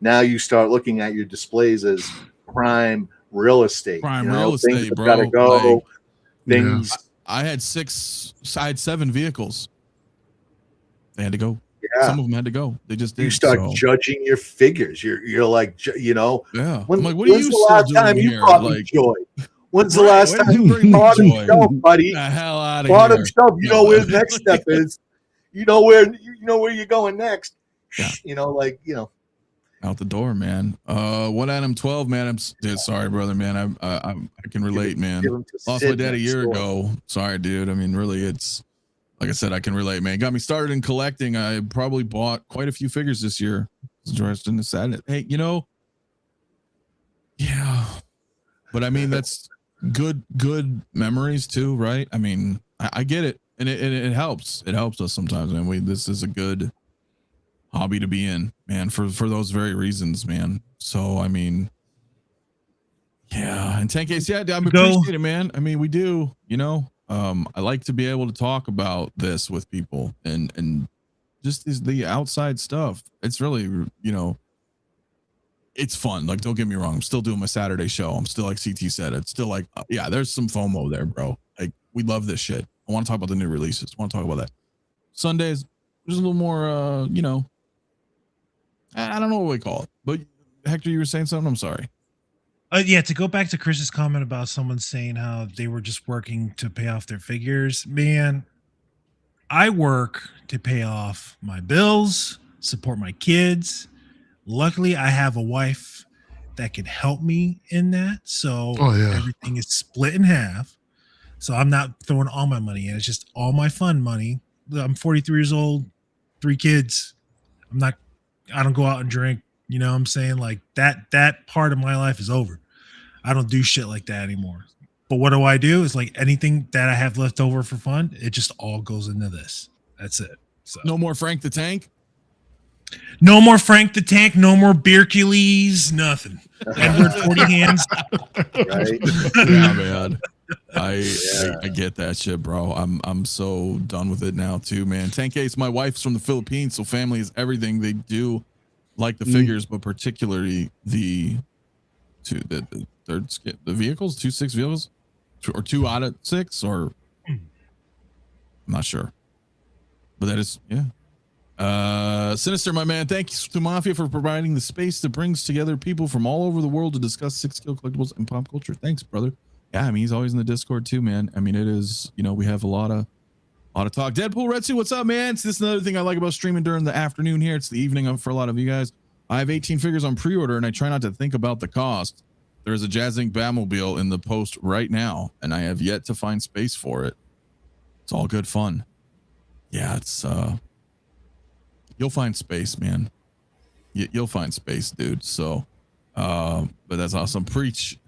Speaker 3: Now you start looking at your displays as prime real estate.
Speaker 1: Real estate, bro.
Speaker 3: Gotta go. Things.
Speaker 1: I had 7 vehicles. They had to go.
Speaker 3: Yeah.
Speaker 1: Some of them had to go. They just did.
Speaker 3: You start judging your figures. You're like,
Speaker 1: Yeah.
Speaker 3: I'm
Speaker 1: like, what are you still doing here? Like,
Speaker 3: joy? When's the last time you bought a shelf, buddy?
Speaker 1: The hell out of
Speaker 3: Bottom
Speaker 1: here.
Speaker 3: shelf. You know where the next step is. You know where you're going next.
Speaker 1: Yeah.
Speaker 3: Out
Speaker 1: the door, man. What Adam 12, man. Dude, sorry, brother, man. I can relate, man. Lost my dad a year ago. Sorry, dude. I mean, really, it's like I said, I can relate, man. Got me started in collecting. I probably bought quite a few figures this year. Interested in the sadness. Hey, yeah. But I mean, that's good memories too, right? I mean, I get it, and it helps. It helps us sometimes, man. This is a good hobby to be in, man, for those very reasons, man. So I mean, yeah, and 10K, yeah, I appreciate it, man. I mean, we do, I like to be able to talk about this with people and just the outside stuff. It's really, it's fun. Like, don't get me wrong. I'm still doing my Saturday show. I'm still, like CT said, it's still like, yeah, there's some FOMO there, bro. Like, we love this shit. I want to talk about the new releases. I want to talk about that. Sundays, there's a little more, I don't know what we call it, but Hector, you were saying something? I'm sorry.
Speaker 4: Yeah, to go back to Chris's comment about someone saying how they were just working to pay off their figures, man, I work to pay off my bills, support my kids. Luckily, I have a wife that can help me in that. So everything is split in half. So I'm not throwing all my money in. It's just all my fun money. I'm 43 years old, 3 kids. I don't go out and drink. You know what I'm saying? Like that part of my life is over. I don't do shit like that anymore. But what do? Is like anything that I have left over for fun, it just all goes into this. That's it. So
Speaker 1: no more Frank the Tank.
Speaker 4: No more Frank the Tank. No more Beercules. Nothing. Edward 40 hands.
Speaker 3: Right?
Speaker 1: Yeah, man. I get that shit, bro. I'm so done with it now too, man. 10K, my wife's from the Philippines, so family is everything. They do like the figures, but particularly the vehicles, 2.6 vehicles, or 2 out of 6, or I'm not sure. But that is, Sinister, my man, thank you to Mafia for providing the space that brings together people from all over the world to discuss 6 scale collectibles and pop culture. Thanks, brother. yeah, I mean, he's always in the Discord too, man. I mean, it is, you know, we have a lot of talk. Deadpool Red Suit, what's up, man? So this is another thing I like about streaming during the afternoon here. It's the evening for a lot of you guys. I have 18 figures on pre-order, and I try not to think about the cost. There is a Jazz Inc. Batmobile in the post right now, and I have yet to find space for it. It's all good fun. Yeah, it's you'll find space, man. You'll find space, dude. So, but that's awesome. Preach,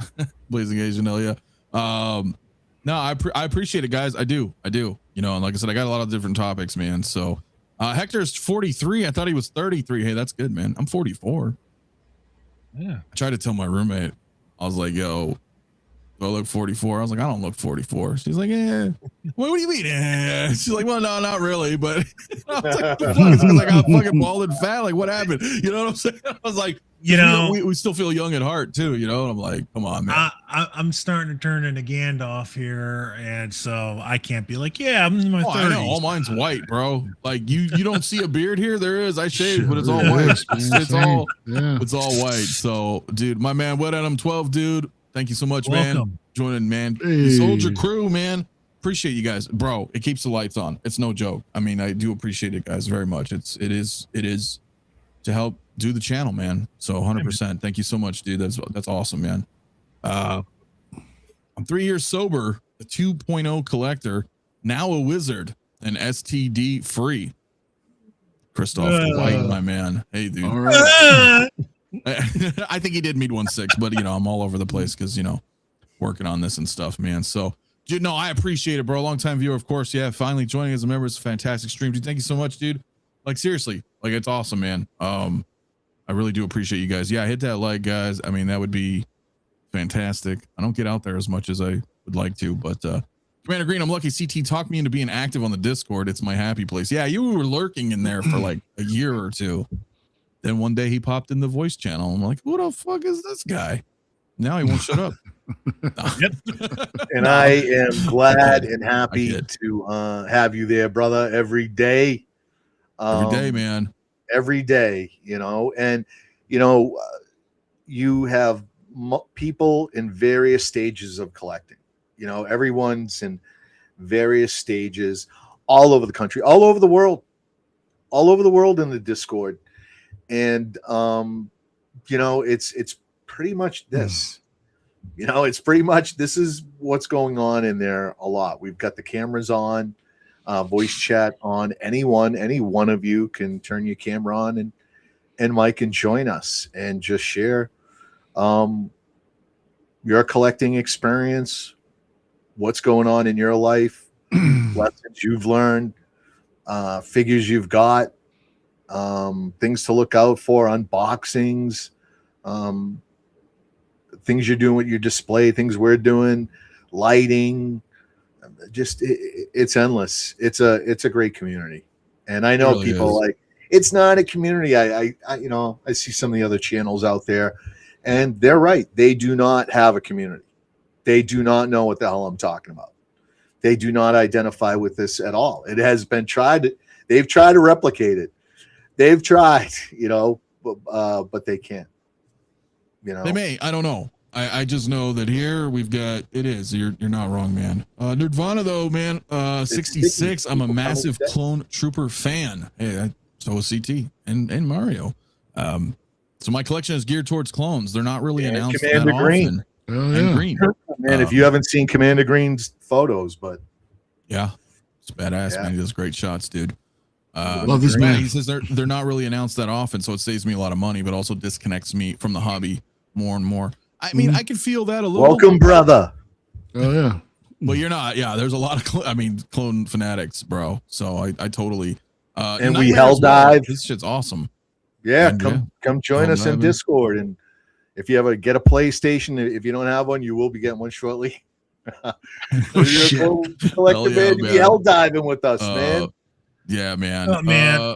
Speaker 1: Blazing Asian, hell yeah. No, I appreciate it, guys. I do. You know, and like I said, I got a lot of different topics, man. So, Hector's 43. I thought he was 33. Hey, that's good, man. I'm 44.
Speaker 4: Yeah.
Speaker 1: I tried to tell my roommate. I was like, yo, do I look 44? I was like, I don't look 44. She's like, yeah. What do you mean? Yeah. She's like, well, no, not really. But I was like, because I got fucking bald and fat. Like, what happened? You know what I'm saying? I was like,
Speaker 4: You know,
Speaker 1: we still feel young at heart too. You know, and I'm like, come on, man.
Speaker 4: I'm starting to turn into Gandalf here, and so I can't be like, yeah, I'm in my 30s.
Speaker 1: I know. All mine's white, bro. Like you don't see a beard here. There is. I shaved, but it's all
Speaker 5: Yeah,
Speaker 1: white.
Speaker 5: yeah.
Speaker 1: It's all white. So, dude, my man, Wet Adam 12, dude. Thank you so much,
Speaker 4: Welcome.
Speaker 1: man. Joining, man.
Speaker 5: Hey.
Speaker 1: The Soldier Crew, man. Appreciate you guys, bro. It keeps the lights on. It's no joke. I mean, I do appreciate it, guys, very much. It is to help do the channel, man. So 100%. Thank you so much, dude. That's awesome, man. I'm 3 years sober, a 2.0 collector, now a wizard, and STD free. Christoph White, my man. Hey, dude.
Speaker 5: All right.
Speaker 1: I think he did meet 1.6, but you know, I'm all over the place because, you know, working on this and stuff, man. So, dude, no, I appreciate it, bro. Long time viewer, of course. Yeah, finally joining as a member. It's a fantastic stream, dude. Thank you so much, dude. Like, seriously, like, it's awesome, man. I really do appreciate you guys. Yeah, hit that like, guys. I mean, that would be fantastic. I don't get out there as much as I would like to, but Commander Green, I'm lucky CT talked me into being active on the Discord. It's my happy place. Yeah, you were lurking in there for like a year or two. Then one day he popped in the voice channel. I'm like, who the fuck is this guy? Now he won't shut up.
Speaker 3: And I am glad and happy to have you there, brother, every day.
Speaker 1: Every day, man.
Speaker 3: Every day, you know, and you know, you have people in various stages of collecting. You know, everyone's in various stages all over the country, all over the world in the Discord. And you know, it's pretty much this. You know, it's pretty much this is what's going on in there a lot. We've got the cameras on, voice chat on. Any one of you can turn your camera on and mic and join us and just share your collecting experience, what's going on in your life, lessons you've learned, figures you've got, things to look out for, unboxings, things you're doing with your display, things we're doing, lighting. Just it's endless. It's a great community, and I know really people like it's not a community. I you know, I see some of the other channels out there, and they're right. They do not have a community. They do not know what the hell I'm talking about. They do not identify with this at all. It has been tried. They've tried to replicate it. They've tried, you know, but they can't. You know,
Speaker 1: they may. I don't know. I just know that here we've got you're not wrong, man. Nirvana though, man. 66. I'm a massive Clone Trooper fan. Hey, so is CT and Mario. So my collection is geared towards clones. They're not really announced
Speaker 3: Commander
Speaker 1: that
Speaker 3: Green.
Speaker 1: often.
Speaker 5: Oh, yeah.
Speaker 1: And Green.
Speaker 3: Man, if you haven't seen Commander Green's photos, but
Speaker 1: yeah, it's badass, man. He does great shots, dude.
Speaker 5: Love this man.
Speaker 1: He says they're not really announced that often, so it saves me a lot of money, but also disconnects me from the hobby more and more. I mean, I can feel that a little.
Speaker 3: Welcome, brother.
Speaker 5: Oh yeah.
Speaker 1: But you're not. Yeah, there's a lot of clone fanatics, bro. So I totally.
Speaker 3: And we hell dive.
Speaker 1: This shit's awesome.
Speaker 3: Yeah, come join us in Discord, and if you ever get a PlayStation, if you don't have one, you will be getting one shortly. Collector man, be hell diving with us, man.
Speaker 1: Yeah, man.
Speaker 4: Oh, man.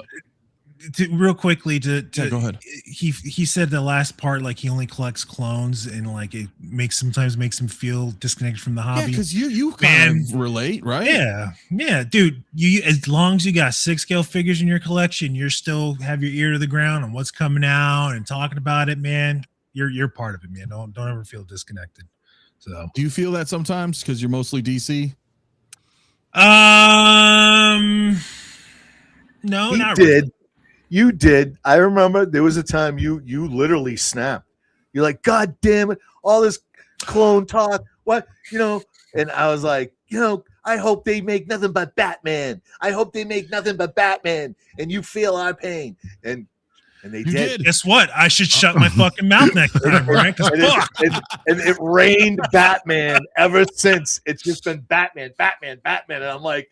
Speaker 4: Real quickly to
Speaker 1: go ahead.
Speaker 4: He said the last part, like he only collects clones, and like it sometimes makes him feel disconnected from the hobby.
Speaker 1: Yeah, because you kind of relate, right?
Speaker 4: Yeah, dude. You as long as you got 6-scale figures in your collection, you're still have your ear to the ground on what's coming out and talking about it, man. You're part of it, man. Don't ever feel disconnected. So,
Speaker 1: do you feel that sometimes because you're mostly DC?
Speaker 4: No,
Speaker 3: He
Speaker 4: not
Speaker 3: did.
Speaker 4: really.
Speaker 3: You did. I remember there was a time you literally snapped. You're like, God damn it, all this clone talk. What, And I was like, I hope they make nothing but Batman. I hope they make nothing but Batman. And you feel our pain. And they
Speaker 1: You
Speaker 3: did.
Speaker 1: did.
Speaker 4: Guess what? I should shut my fucking mouth next time, right? Because
Speaker 3: And
Speaker 4: fuck.
Speaker 3: it rained Batman ever since. It's just been Batman. And I'm like,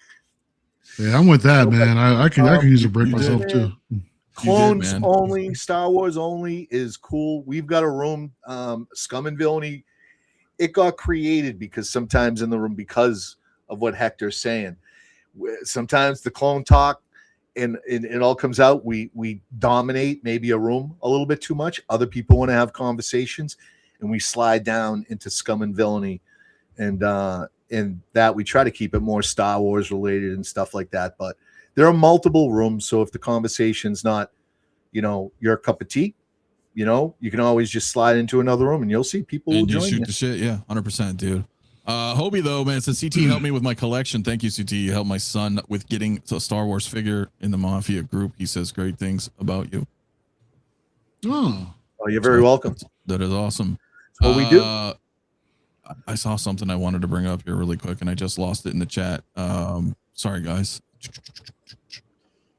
Speaker 5: Yeah, I'm with that, man. I can use a break
Speaker 1: You
Speaker 5: myself
Speaker 1: did.
Speaker 5: too.
Speaker 3: Clones
Speaker 1: man.
Speaker 3: only, Star Wars only is cool. We've got a room, Scum and Villainy. It got created because sometimes in the room, because of what Hector's saying, sometimes the clone talk and it all comes out. We dominate maybe a room a little bit too much. Other people want to have conversations, and we slide down into Scum and Villainy, and in that we try to keep it more Star Wars related and stuff like that. But there are multiple rooms, so if the conversation's not, your cup of tea, you can always just slide into another room and you'll see people will
Speaker 1: And just
Speaker 3: join
Speaker 1: shoot
Speaker 3: you.
Speaker 1: the shit. Yeah, 100%, dude. Hobie though, man, says CT helped me with my collection. Thank you, CT. You helped my son with getting a Star Wars figure in the Mafia group. He says great things about you.
Speaker 5: Oh,
Speaker 3: You're very welcome.
Speaker 1: That is awesome.
Speaker 3: That's what we do.
Speaker 1: I saw something I wanted to bring up here really quick, and I just lost it in the chat. Sorry, guys.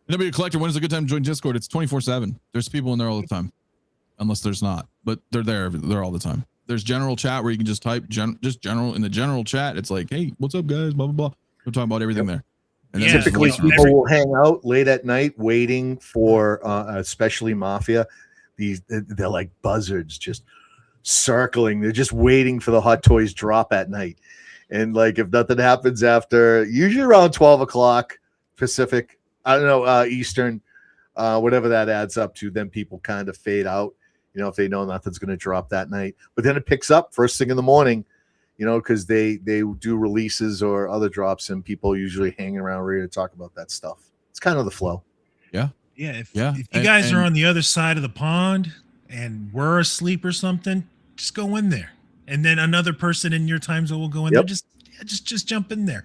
Speaker 1: NW Collector, when is a good time to join Discord? It's 24/7. There's people in there all the time, unless there's not, but they're there. They're all the time. There's general chat where you can just type just general in the general chat. It's like, hey, what's up, guys? Blah blah blah. We're talking about everything there. And then
Speaker 4: Yeah,
Speaker 3: Typically,
Speaker 4: you know,
Speaker 3: people will hang out late at night waiting for, especially Mafia. They're like buzzards, just circling. They're just waiting for the hot toys drop at night. And like, if nothing happens after, usually around 12 o'clock Pacific, I don't know, Eastern, whatever that adds up to, then people kind of fade out, if they know nothing's going to drop that night. But then it picks up first thing in the morning, because they do releases or other drops, and people usually hanging around ready to talk about that stuff. It's kind of the flow.
Speaker 4: Yeah, if
Speaker 1: Yeah,
Speaker 4: you guys are on the other side of the pond and we're asleep or something, just go in there. And then another person in your time zone will go in there. Just jump in there.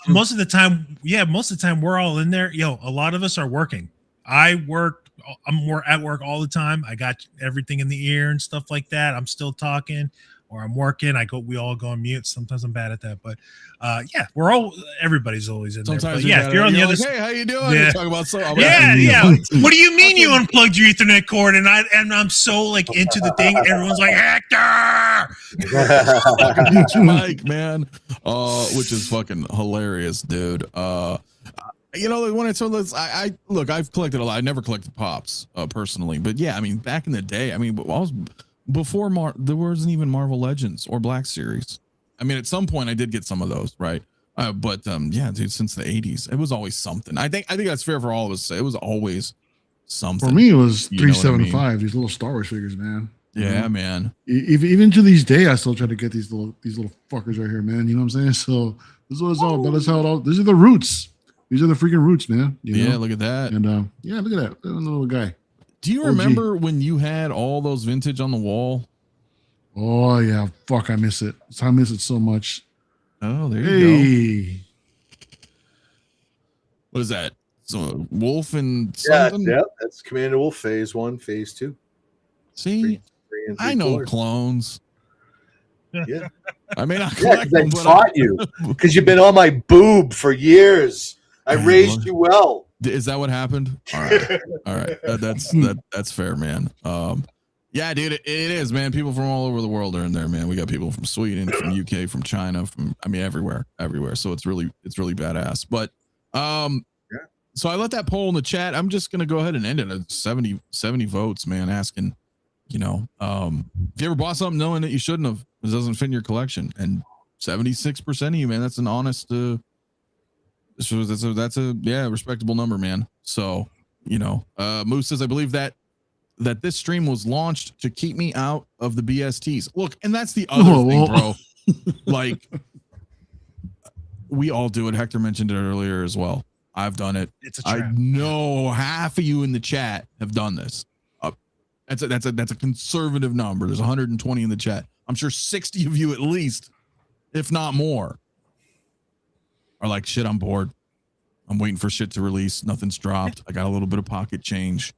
Speaker 4: Most of the time we're all in there. A lot of us are working. I'm at work all the time. I got everything in the ear and stuff like that. I'm still talking, or I'm working. We all go on mute. Sometimes I'm bad at that, but everybody's always in
Speaker 1: Sometimes
Speaker 4: there. But yeah, if you're on the other side,
Speaker 1: hey, how you doing?
Speaker 4: Yeah.
Speaker 1: You talk about
Speaker 4: yeah. What do you mean you unplugged your Ethernet cord? And I'm so like into the thing. Everyone's like, Hector.
Speaker 1: Mike, man, which is fucking hilarious, dude. When I told this, I've collected a lot. I never collected pops personally, but yeah, I mean, back in the day, I was before there wasn't even Marvel Legends or Black Series. I mean, at some point I did get some of those, right? But yeah, dude, since the 80s, it was always something. I think that's fair for all of us to say. It was always something.
Speaker 5: for me, it was
Speaker 1: You know what I
Speaker 5: 375. These little Star Wars figures, man.
Speaker 1: Yeah, man.
Speaker 5: Even to this day, I still try to get these little fuckers right here, man. You know what I'm saying? So this is what it's all. That is how it all. These are the roots. These are the freaking roots, man.
Speaker 1: Yeah, look at that.
Speaker 5: And yeah, look at that little guy.
Speaker 1: Do you remember when you had all those vintage on the wall?
Speaker 5: Oh yeah, fuck, I miss it. I miss it so much.
Speaker 1: Oh, there you go.
Speaker 5: Hey,
Speaker 1: What is that? So Wolf and something?
Speaker 3: Yeah, that's Commander Wolf Phase 1, Phase 2.
Speaker 1: See,
Speaker 3: 3 and
Speaker 1: I know
Speaker 3: 3/4.
Speaker 1: clones.
Speaker 3: Yeah,
Speaker 1: I mean, I
Speaker 3: yeah,
Speaker 1: collect
Speaker 3: because I
Speaker 1: them, but
Speaker 3: taught you. Because you've been on my boob for years. I
Speaker 1: Hey,
Speaker 3: raised
Speaker 1: look.
Speaker 3: you well.
Speaker 1: Is that what happened? All right, all right. That's fair, man. Yeah, dude, it is, man. People from all over the world are in there, man. We got people from Sweden, from UK, from China, everywhere. So it's really badass. But so I let that poll in the chat. I'm just gonna go ahead and end it at 70 votes, man. Asking, if you ever bought something knowing that you shouldn't have, it doesn't fit in your collection, and 76% of you, man, that's an honest. That's a respectable number, man. So Moose says, I believe that this stream was launched to keep me out of the BSTs. Look, and that's the other thing, bro. Like, we all do it. Hector mentioned it earlier as well. I've done it.
Speaker 4: It's a trap.
Speaker 1: I know half of you in the chat have done this. That's a conservative number. There's 120 in the chat. I'm sure 60 of you at least, if not more, are like, shit, I'm bored. I'm waiting for shit to release. Nothing's dropped. I got a little bit of pocket change.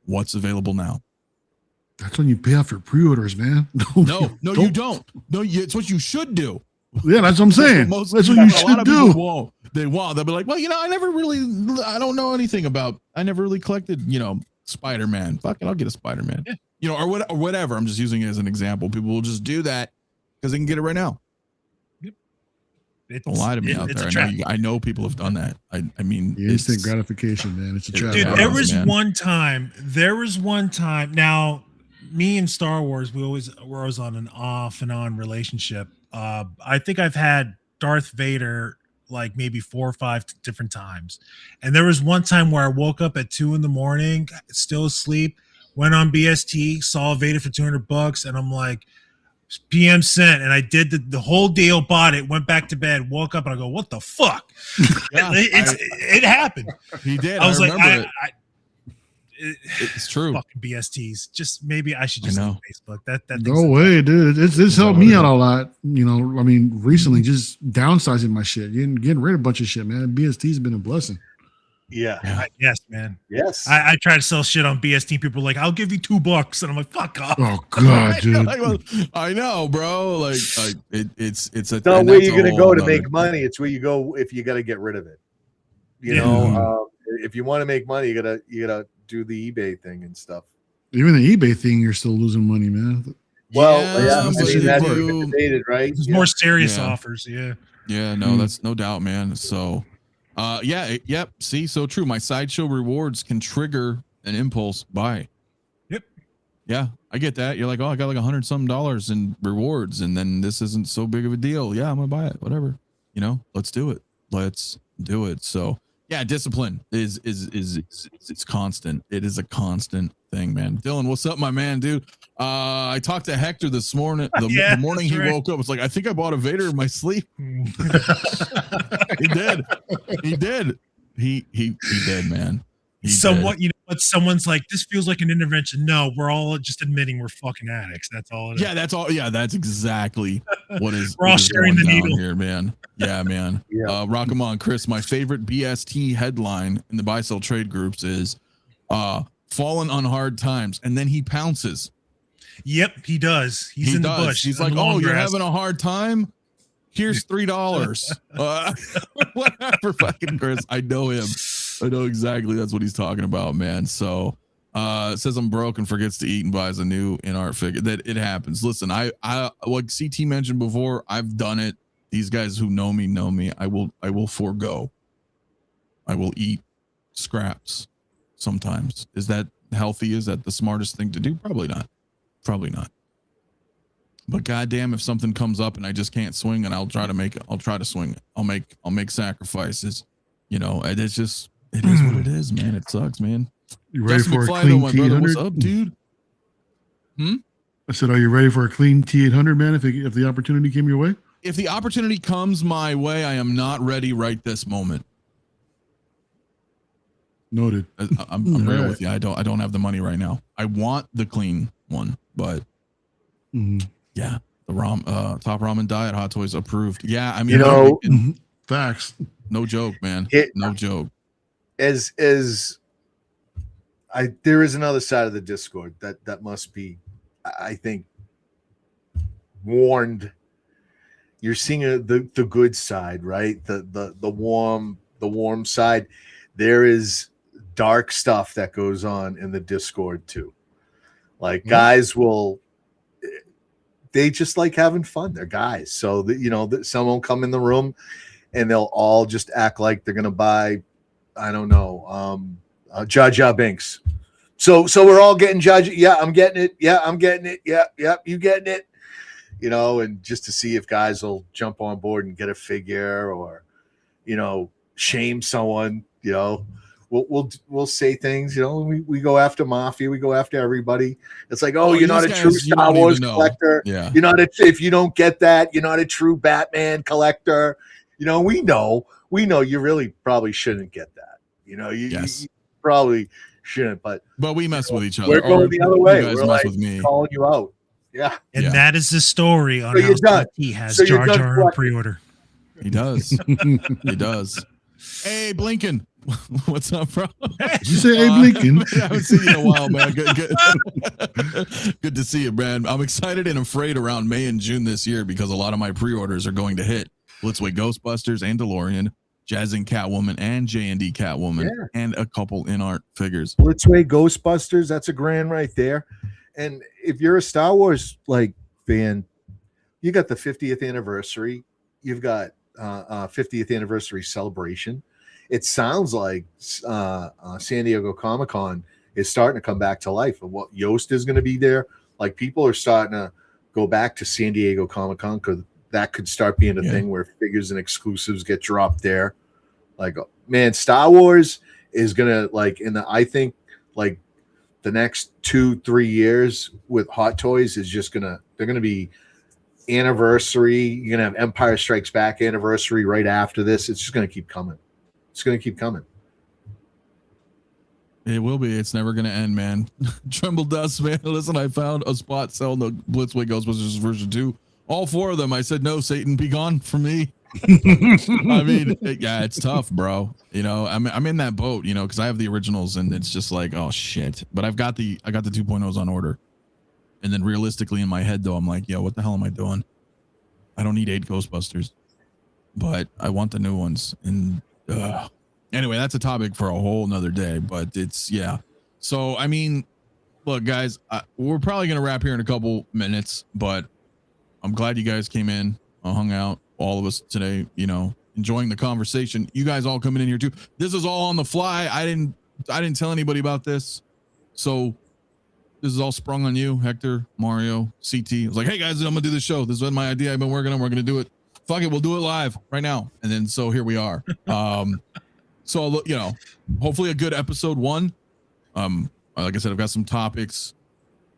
Speaker 1: What's available now?
Speaker 5: That's when you pay off your pre-orders, man.
Speaker 1: No, you don't. No, it's what you should do.
Speaker 5: Yeah, that's what I'm saying. That's what you should do.
Speaker 1: Won't. They won't. They'll be like, well, I don't know anything about, I never really collected, Spider-Man. Fuck it, I'll get a Spider-Man. Yeah. Or whatever. I'm just using it as an example. People will just do that because they can get it right now. Don't lie to me out there. I know people have done that. I mean,
Speaker 5: the instant gratification, man. It's a trap.
Speaker 4: Dude, there was one time. Now, me and Star Wars, we're always on an off and on relationship. I think I've had Darth Vader like maybe 4 or 5 different times, and there was one time where I woke up at 2 a.m, still asleep, went on BST, saw Vader for $200, and I'm like, PM sent, and I did the whole deal, bought it, went back to bed, woke up, and I go, what the fuck? Yeah, it happened.
Speaker 1: He did.
Speaker 4: I was like,
Speaker 1: it's true.
Speaker 4: Fucking BSTs. Just maybe I should just leave Facebook. That
Speaker 5: no way, dude. It's helped me out a lot. I mean, recently just downsizing my shit, getting rid of a bunch of shit, man. BST's been a blessing.
Speaker 3: Yeah.
Speaker 4: Yes, man.
Speaker 3: Yes.
Speaker 4: I try to sell shit on BST. People are like, I'll give you $2, and I'm like, fuck off.
Speaker 5: Oh god, dude.
Speaker 1: I know, bro. Like it's a.
Speaker 3: It's not where you're gonna go to make money. It's where you go if you got to get rid of it. If you want to make money, you gotta do the eBay thing and stuff.
Speaker 5: Even the eBay thing, you're still losing money, man.
Speaker 3: Well, that's debated, right?
Speaker 4: There's more serious offers.
Speaker 1: Yeah, no, that's no doubt, man. So. Yep. See, so true. My Sideshow rewards can trigger an impulse buy.
Speaker 4: Yep.
Speaker 1: Yeah, I get that. You're like, oh, I got like $100 in rewards, and then this isn't so big of a deal. Yeah, I'm gonna buy it. Whatever. Let's do it. Let's do it. So yeah, discipline is it's constant. It is a constant thing, man. Dylan, what's up, my man, dude? I talked to Hector this morning. The morning he woke up, it's like, I think I bought a Vader in my sleep. He did. He did, man.
Speaker 4: Somewhat, someone's like, this feels like an intervention. No, we're all just admitting we're fucking addicts. That's all it is.
Speaker 1: Yeah, that's all. Yeah, that's exactly what is.
Speaker 4: We're all sharing the needle
Speaker 1: here, man. Yeah, man. Rock 'em on, Chris. My favorite BST headline in the buy sell trade groups is fallen on hard times, and then he pounces.
Speaker 4: Yep, he does. He in the bush.
Speaker 1: He's like, oh, you're having a hard time? Here's $3. Whatever, fucking Chris. I know him. I know exactly that's what he's talking about, man. So says I'm broke and forgets to eat and buys a new in-art figure. That it happens. Listen, I like CT mentioned before, I've done it. These guys who know me. I will forego. I will eat scraps sometimes. Is that healthy? Is that the smartest thing to do? Probably not. But goddamn, if something comes up and I just can't swing, and I'll try to swing it. I'll make sacrifices. And it's just, it is what it is, man. It sucks, man.
Speaker 5: You ready for a clean T800?
Speaker 1: What's up, dude?
Speaker 5: I said, are you ready for a clean T800, man? If the opportunity came your way?
Speaker 1: If the opportunity comes my way, I am not ready right this moment.
Speaker 5: Noted.
Speaker 1: I'm real with you. I don't have the money right now. I want the clean one, but yeah, the top ramen diet, Hot Toys approved. Yeah, I mean,
Speaker 5: facts.
Speaker 1: No joke, man. No joke.
Speaker 3: There is another side of the Discord that must be, I think, warned. You're seeing the good side, right? The warm side. There is dark stuff that goes on in the Discord too. Like guys they just like having fun. They're guys. So that someone will come in the room and they'll all just act like they're going to buy, I don't know, Jar Jar Binks. So we're all getting Jar Jar. Yeah, I'm getting it. Yeah, I'm getting it. Yeah, you getting it. And just to see if guys will jump on board and get a figure or, shame someone, We'll say things, we go after Mafia, we go after everybody. It's like, you're not a true Star Wars collector. Yeah. If you don't get that, you're not a true Batman collector. We know you really probably shouldn't get that. You probably shouldn't, but
Speaker 1: we mess with each other.
Speaker 3: We're going the other way. We're
Speaker 1: mess
Speaker 3: like
Speaker 1: with me.
Speaker 3: Calling you out. Yeah.
Speaker 4: And
Speaker 1: Yeah.
Speaker 4: that is the story on
Speaker 3: So
Speaker 4: how
Speaker 3: you're done.
Speaker 4: he has
Speaker 3: So you're
Speaker 4: Jar
Speaker 3: done
Speaker 4: Jar on
Speaker 3: collecting.
Speaker 4: pre-order.
Speaker 1: He does. He does. Hey, Blinken. What's up, bro?
Speaker 5: Did you say, hey, Blinken?
Speaker 1: I haven't seen you in a while, man. Good to see you, man. I'm excited and afraid around May and June this year because a lot of my pre-orders are going to hit Blitzway Ghostbusters and DeLorean, Jazzing Catwoman and J&D Catwoman, and a couple in-art figures.
Speaker 3: Blitzway Ghostbusters, that's a grand right there. And if you're a Star Wars like fan, you got the 50th anniversary. You've got 50th anniversary celebration. It sounds like San Diego Comic-Con is starting to come back to life. And what Yoast is going to be there. Like people are starting to go back to San Diego Comic-Con because that could start being a thing where figures and exclusives get dropped there. Like, man, Star Wars is gonna I think like the next 2-3 years with Hot Toys is just they're gonna be anniversary. You're gonna have Empire Strikes Back anniversary right after this. It's just gonna keep coming. It's gonna keep coming.
Speaker 1: It will be. It's never going to end, man. Tremble Dust, man. Listen, I found a spot selling the Blitzway Ghostbusters version 2. All 4 of them. I said, no, Satan, be gone from me. I mean, it's tough, bro. You know, I'm in that boat, you know, because I have the originals and it's just like, oh shit. But I got the 2.0s on order. And then realistically in my head though, I'm like, yo, what the hell am I doing? I don't need 8 Ghostbusters, but I want the new ones. And anyway, that's a topic for a whole nother day, but it's So, I mean, look, guys, we're probably going to wrap here in a couple minutes, but I'm glad you guys came in, hung out, all of us today, you know, enjoying the conversation. You guys all coming in here too. This is all on the fly. I didn't tell anybody about this. So this is all sprung on you, Hector, Mario, CT. I was like, hey guys, I'm gonna do this show. This is my idea. I've been working on. We're gonna do it. Fuck it, we'll do it live right now. And then so here we are. So you know, hopefully a good episode 1. Like I said, I've got some topics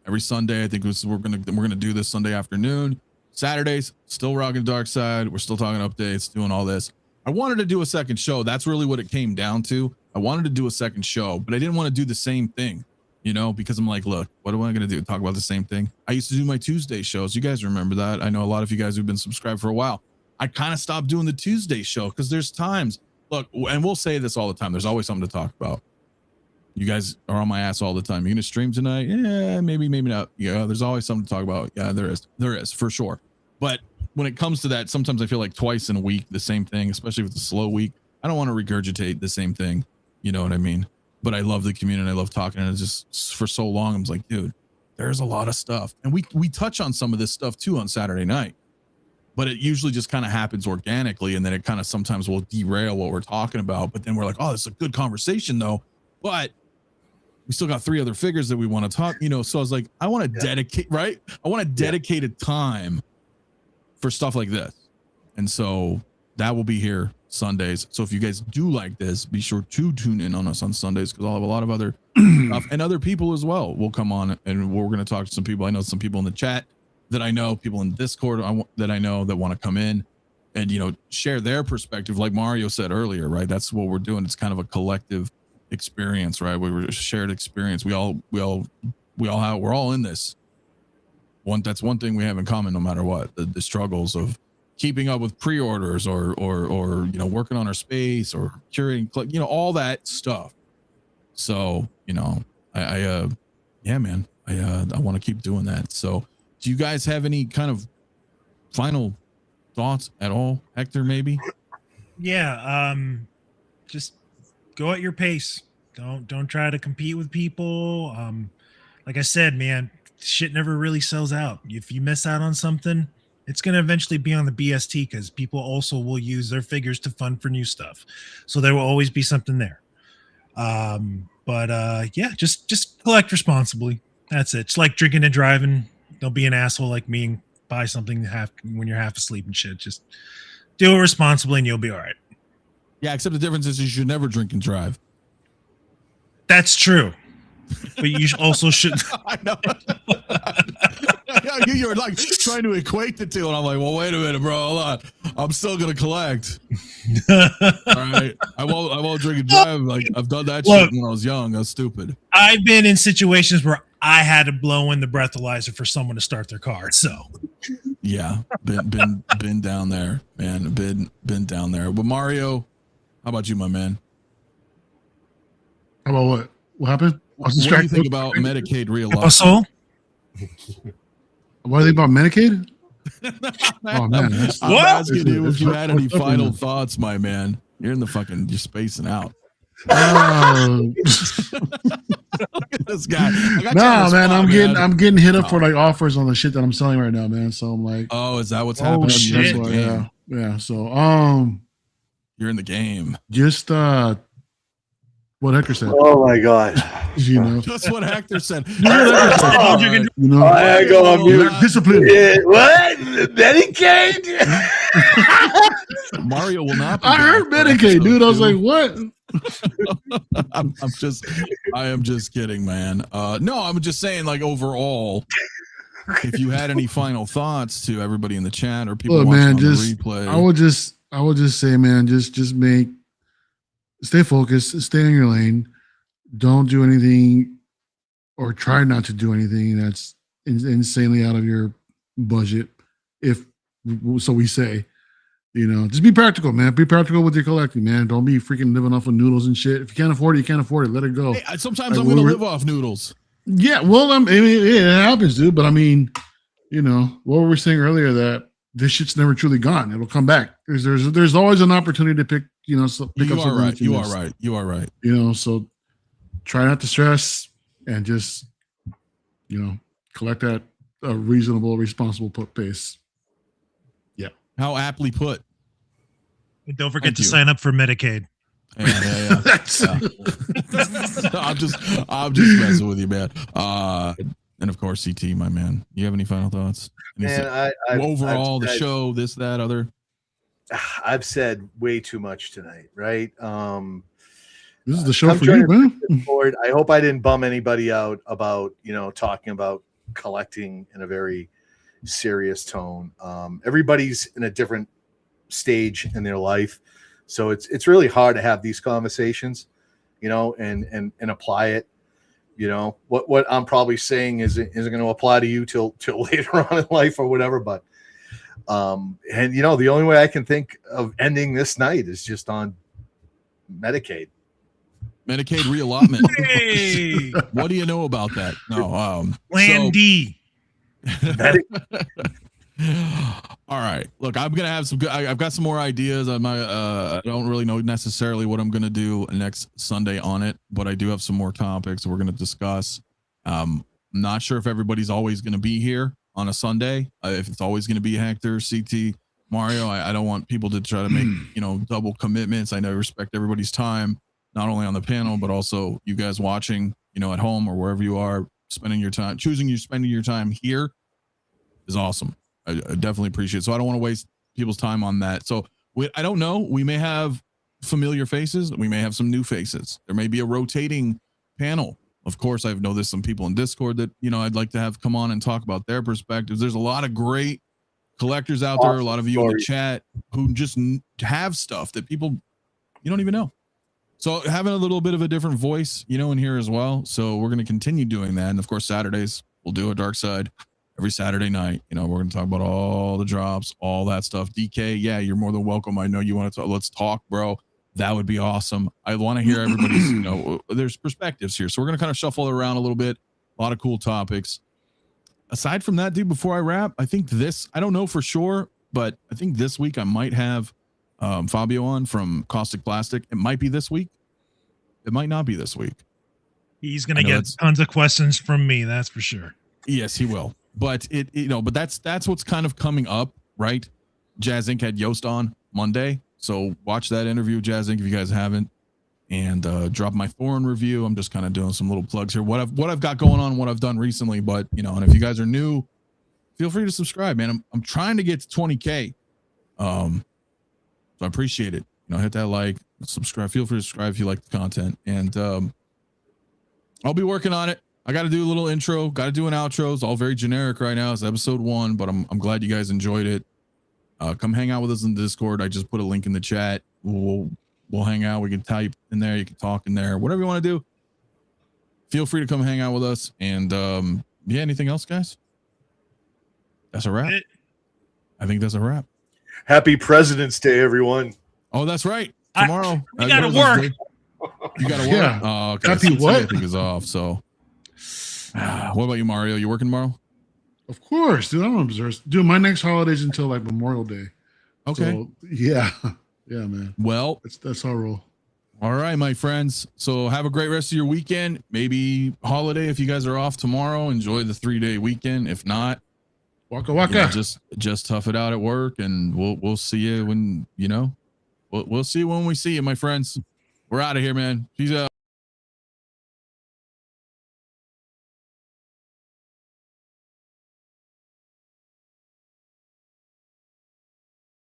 Speaker 1: every Sunday. I think we're gonna do this Sunday afternoon. Saturdays, still rocking Dark Side. We're still talking updates, doing all this. I wanted to do a second show. That's really what it came down to. I wanted to do a second show, but I didn't want to do the same thing, you know, because I'm like, look, what am I going to do? Talk about the same thing? I used to do my Tuesday shows. You guys remember that? I know a lot of you guys who've been subscribed for a while. I kind of stopped doing the Tuesday show because there's times, look, and we'll say this all the time. There's always something to talk about. You guys are on my ass all the time. You're going to stream tonight? Yeah, maybe not. Yeah, there's always something to talk about. Yeah, there is for sure. But when it comes to that, sometimes I feel like twice in a week, the same thing, especially with the slow week. I don't want to regurgitate the same thing. You know what I mean? But I love the community. I love talking. And it's just for so long, I was like, dude, there's a lot of stuff. And we touch on some of this stuff too on Saturday night. But it usually just kind of happens organically. And then it kind of sometimes will derail what we're talking about. But then we're like, oh, this is a good conversation though. But we still got 3 other figures that we want to talk, you know? So I was like, I want to dedicate, right? I want a dedicated time for stuff like this. And so that will be here Sundays. So if you guys do like this, be sure to tune in on us on Sundays because I'll have a lot of other stuff and other people as well will come on and we're going to talk to some people. I know some people in the chat that I know, people in Discord that I know that want to come in and, you know, share their perspective. Like Mario said earlier, right? That's what we're doing. It's kind of a collective experience, right? We were a shared experience. We're all in this. That's one thing we have in common, no matter what, the struggles of keeping up with pre-orders or you know, working on our space or curating, you know, all that stuff. So, you know, I want to keep doing that. So do you guys have any kind of final thoughts at all? Hector, maybe?
Speaker 4: Yeah. Just go at your pace. Don't try to compete with people. Like I said, man, shit never really sells out. If you miss out on something, it's going to eventually be on the BST because people also will use their figures to fund for new stuff. So there will always be something there. Yeah, just collect responsibly. That's it. It's like drinking and driving. Don't be an asshole like me and buy something when you're half asleep and shit. Just do it responsibly and you'll be all right.
Speaker 1: Yeah, except the difference is you should never drink and drive.
Speaker 4: That's true. But you also should.
Speaker 1: I know. You were like trying to equate the two, and I'm like, well, wait a minute, bro. Hold on. I'm still gonna collect. All right, I won't drink and drive. Like I've done that shit when I was young. I was stupid.
Speaker 4: I've been in situations where I had to blow in the breathalyzer for someone to start their car. So
Speaker 1: yeah, been down there, man. Been down there. But Mario, how about you, my man?
Speaker 5: How about what? What happened?
Speaker 1: What do you think about Medicaid realignment?
Speaker 4: also,
Speaker 5: What do you think about Medicaid? Oh man,
Speaker 1: I'm asking you if you had any final thoughts, my man. You're in the fucking, you're spacing out. Look at this guy.
Speaker 5: No, man, I'm getting hit up for like offers on the shit that I'm selling right now, man. So I'm like,
Speaker 1: oh, is that what's happening?
Speaker 4: Shit.
Speaker 1: You're in the game.
Speaker 5: Yeah. So
Speaker 1: You're in the game.
Speaker 5: just what Hector said.
Speaker 3: Oh my god!
Speaker 5: You know,
Speaker 1: That's what Hector said.
Speaker 5: you know,
Speaker 3: I go on mute.
Speaker 5: discipline.
Speaker 3: What? Medicaid?
Speaker 1: Mario will not. Be
Speaker 5: I heard
Speaker 1: back for
Speaker 5: Medicaid, dude. I was
Speaker 1: episode
Speaker 5: like, what?
Speaker 1: I am just kidding, man. No, I'm just saying, like overall, if you had any final thoughts to everybody in the chat or people watching on the replay,
Speaker 5: I would just say, man, just stay focused, stay in your lane. Don't do anything or try not to do anything that's insanely out of your budget. If so, we say, you know, just be practical, man. Be practical with your collecting, man. Don't be freaking living off of noodles and shit. If you can't afford it, you can't afford it. Let it go.
Speaker 1: Hey, sometimes I'm going to live off noodles.
Speaker 5: Yeah, well, I mean, it happens, dude. But I mean, you know, what we were saying earlier, that this shit's never truly gone. It'll come back. There's always an opportunity to pick, you know, pick up something.
Speaker 1: You are right. You are right.
Speaker 5: You know, so try not to stress and just, you know, collect at a reasonable, responsible pace. Yeah.
Speaker 1: How aptly put.
Speaker 4: and don't forget to sign up for Medicaid.
Speaker 1: Yeah. I'm just messing with you, man. And of course, CT, my man. You have any final thoughts?
Speaker 3: Man,
Speaker 1: overall, the show, this, that, other.
Speaker 3: I've said way too much tonight, right?
Speaker 5: This is the show for you, man.
Speaker 3: I hope I didn't bum anybody out about, you know, talking about collecting in a very serious tone. Everybody's in a different stage in their life, so it's really hard to have these conversations, you know, and apply it. You know, what I'm probably saying isn't going to apply to you till later on in life or whatever. But and you know, the only way I can think of ending this night is just on Medicaid
Speaker 1: reallotment.
Speaker 4: Hey,
Speaker 1: What do you know about that? No,
Speaker 4: Plan D.
Speaker 1: All right. Look, I'm gonna have some good. I've got some more ideas. I don't really know necessarily what I'm gonna do next Sunday on it, but I do have some more topics we're gonna discuss. I'm not sure if everybody's always gonna be here on a Sunday. If it's always gonna be Hector, CT, Mario. I don't want people to try to make double commitments. I know I respect everybody's time, not only on the panel but also you guys watching, at home or wherever you are, spending your time, spending your time here is awesome. I definitely appreciate it. So I don't want to waste people's time on that. So I don't know. We may have familiar faces. We may have some new faces. There may be a rotating panel. Of course, I know there's some people in Discord that, I'd like to have come on and talk about their perspectives. There's a lot of great collectors out there. A lot of you in the chat who just have stuff that people, you don't even know. So having a little bit of a different voice, in here as well. So we're going to continue doing that. And of course, Saturdays we'll do a dark side. Every Saturday night, we're going to talk about all the drops, all that stuff. DK, yeah, you're more than welcome. I know you want to talk. Let's talk, bro. That would be awesome. I want to hear everybody's, there's perspectives here. So we're going to kind of shuffle it around a little bit. A lot of cool topics. Aside from that, dude, before I wrap, I think I don't know for sure, but I think this week I might have Fabio on from Caustic Plastic. It might be this week. It might not be this week.
Speaker 4: He's going to get tons of questions from me. That's for sure.
Speaker 1: Yes, he will. But but that's what's kind of coming up, right? Jazz Inc. had Yost on Monday, so watch that interview with Jazz Inc. if you guys haven't, and drop my Thorn review. I'm just kind of doing some little plugs here. What I've got going on, what I've done recently, but and if you guys are new, feel free to subscribe, man. I'm trying to get to 20K, so I appreciate it. Hit that like, subscribe. Feel free to subscribe if you like the content, and I'll be working on it. I got to do a little intro, got to do an outro. It's all very generic right now. It's episode 1, but I'm glad you guys enjoyed it. come hang out with us in the Discord. I just put a link in the chat. We'll hang out. We can type in there. You can talk in there. Whatever you want to do. Feel free to come hang out with us. And yeah, anything else, guys? That's a wrap. I think that's a wrap.
Speaker 3: Happy President's Day, everyone.
Speaker 1: Oh, that's right. Tomorrow.
Speaker 4: We gotta work.
Speaker 1: You gotta work.
Speaker 5: Yeah.
Speaker 1: Oh, okay.
Speaker 5: Happy
Speaker 1: Since
Speaker 5: what?
Speaker 1: everything is off. So, what about you, Mario? You working tomorrow?
Speaker 5: Of course, dude. I'm observed. Dude, my next holiday's until like Memorial Day.
Speaker 1: Okay.
Speaker 5: So, yeah. Yeah, man.
Speaker 1: Well,
Speaker 5: That's our rule.
Speaker 1: all right, my friends. So have a great rest of your weekend. Maybe holiday if you guys are off tomorrow. Enjoy the 3-day weekend. If not,
Speaker 5: Waka waka.
Speaker 1: just tough it out at work, and we'll see you when we'll see you when we see you, my friends. We're out of here, man. Peace out.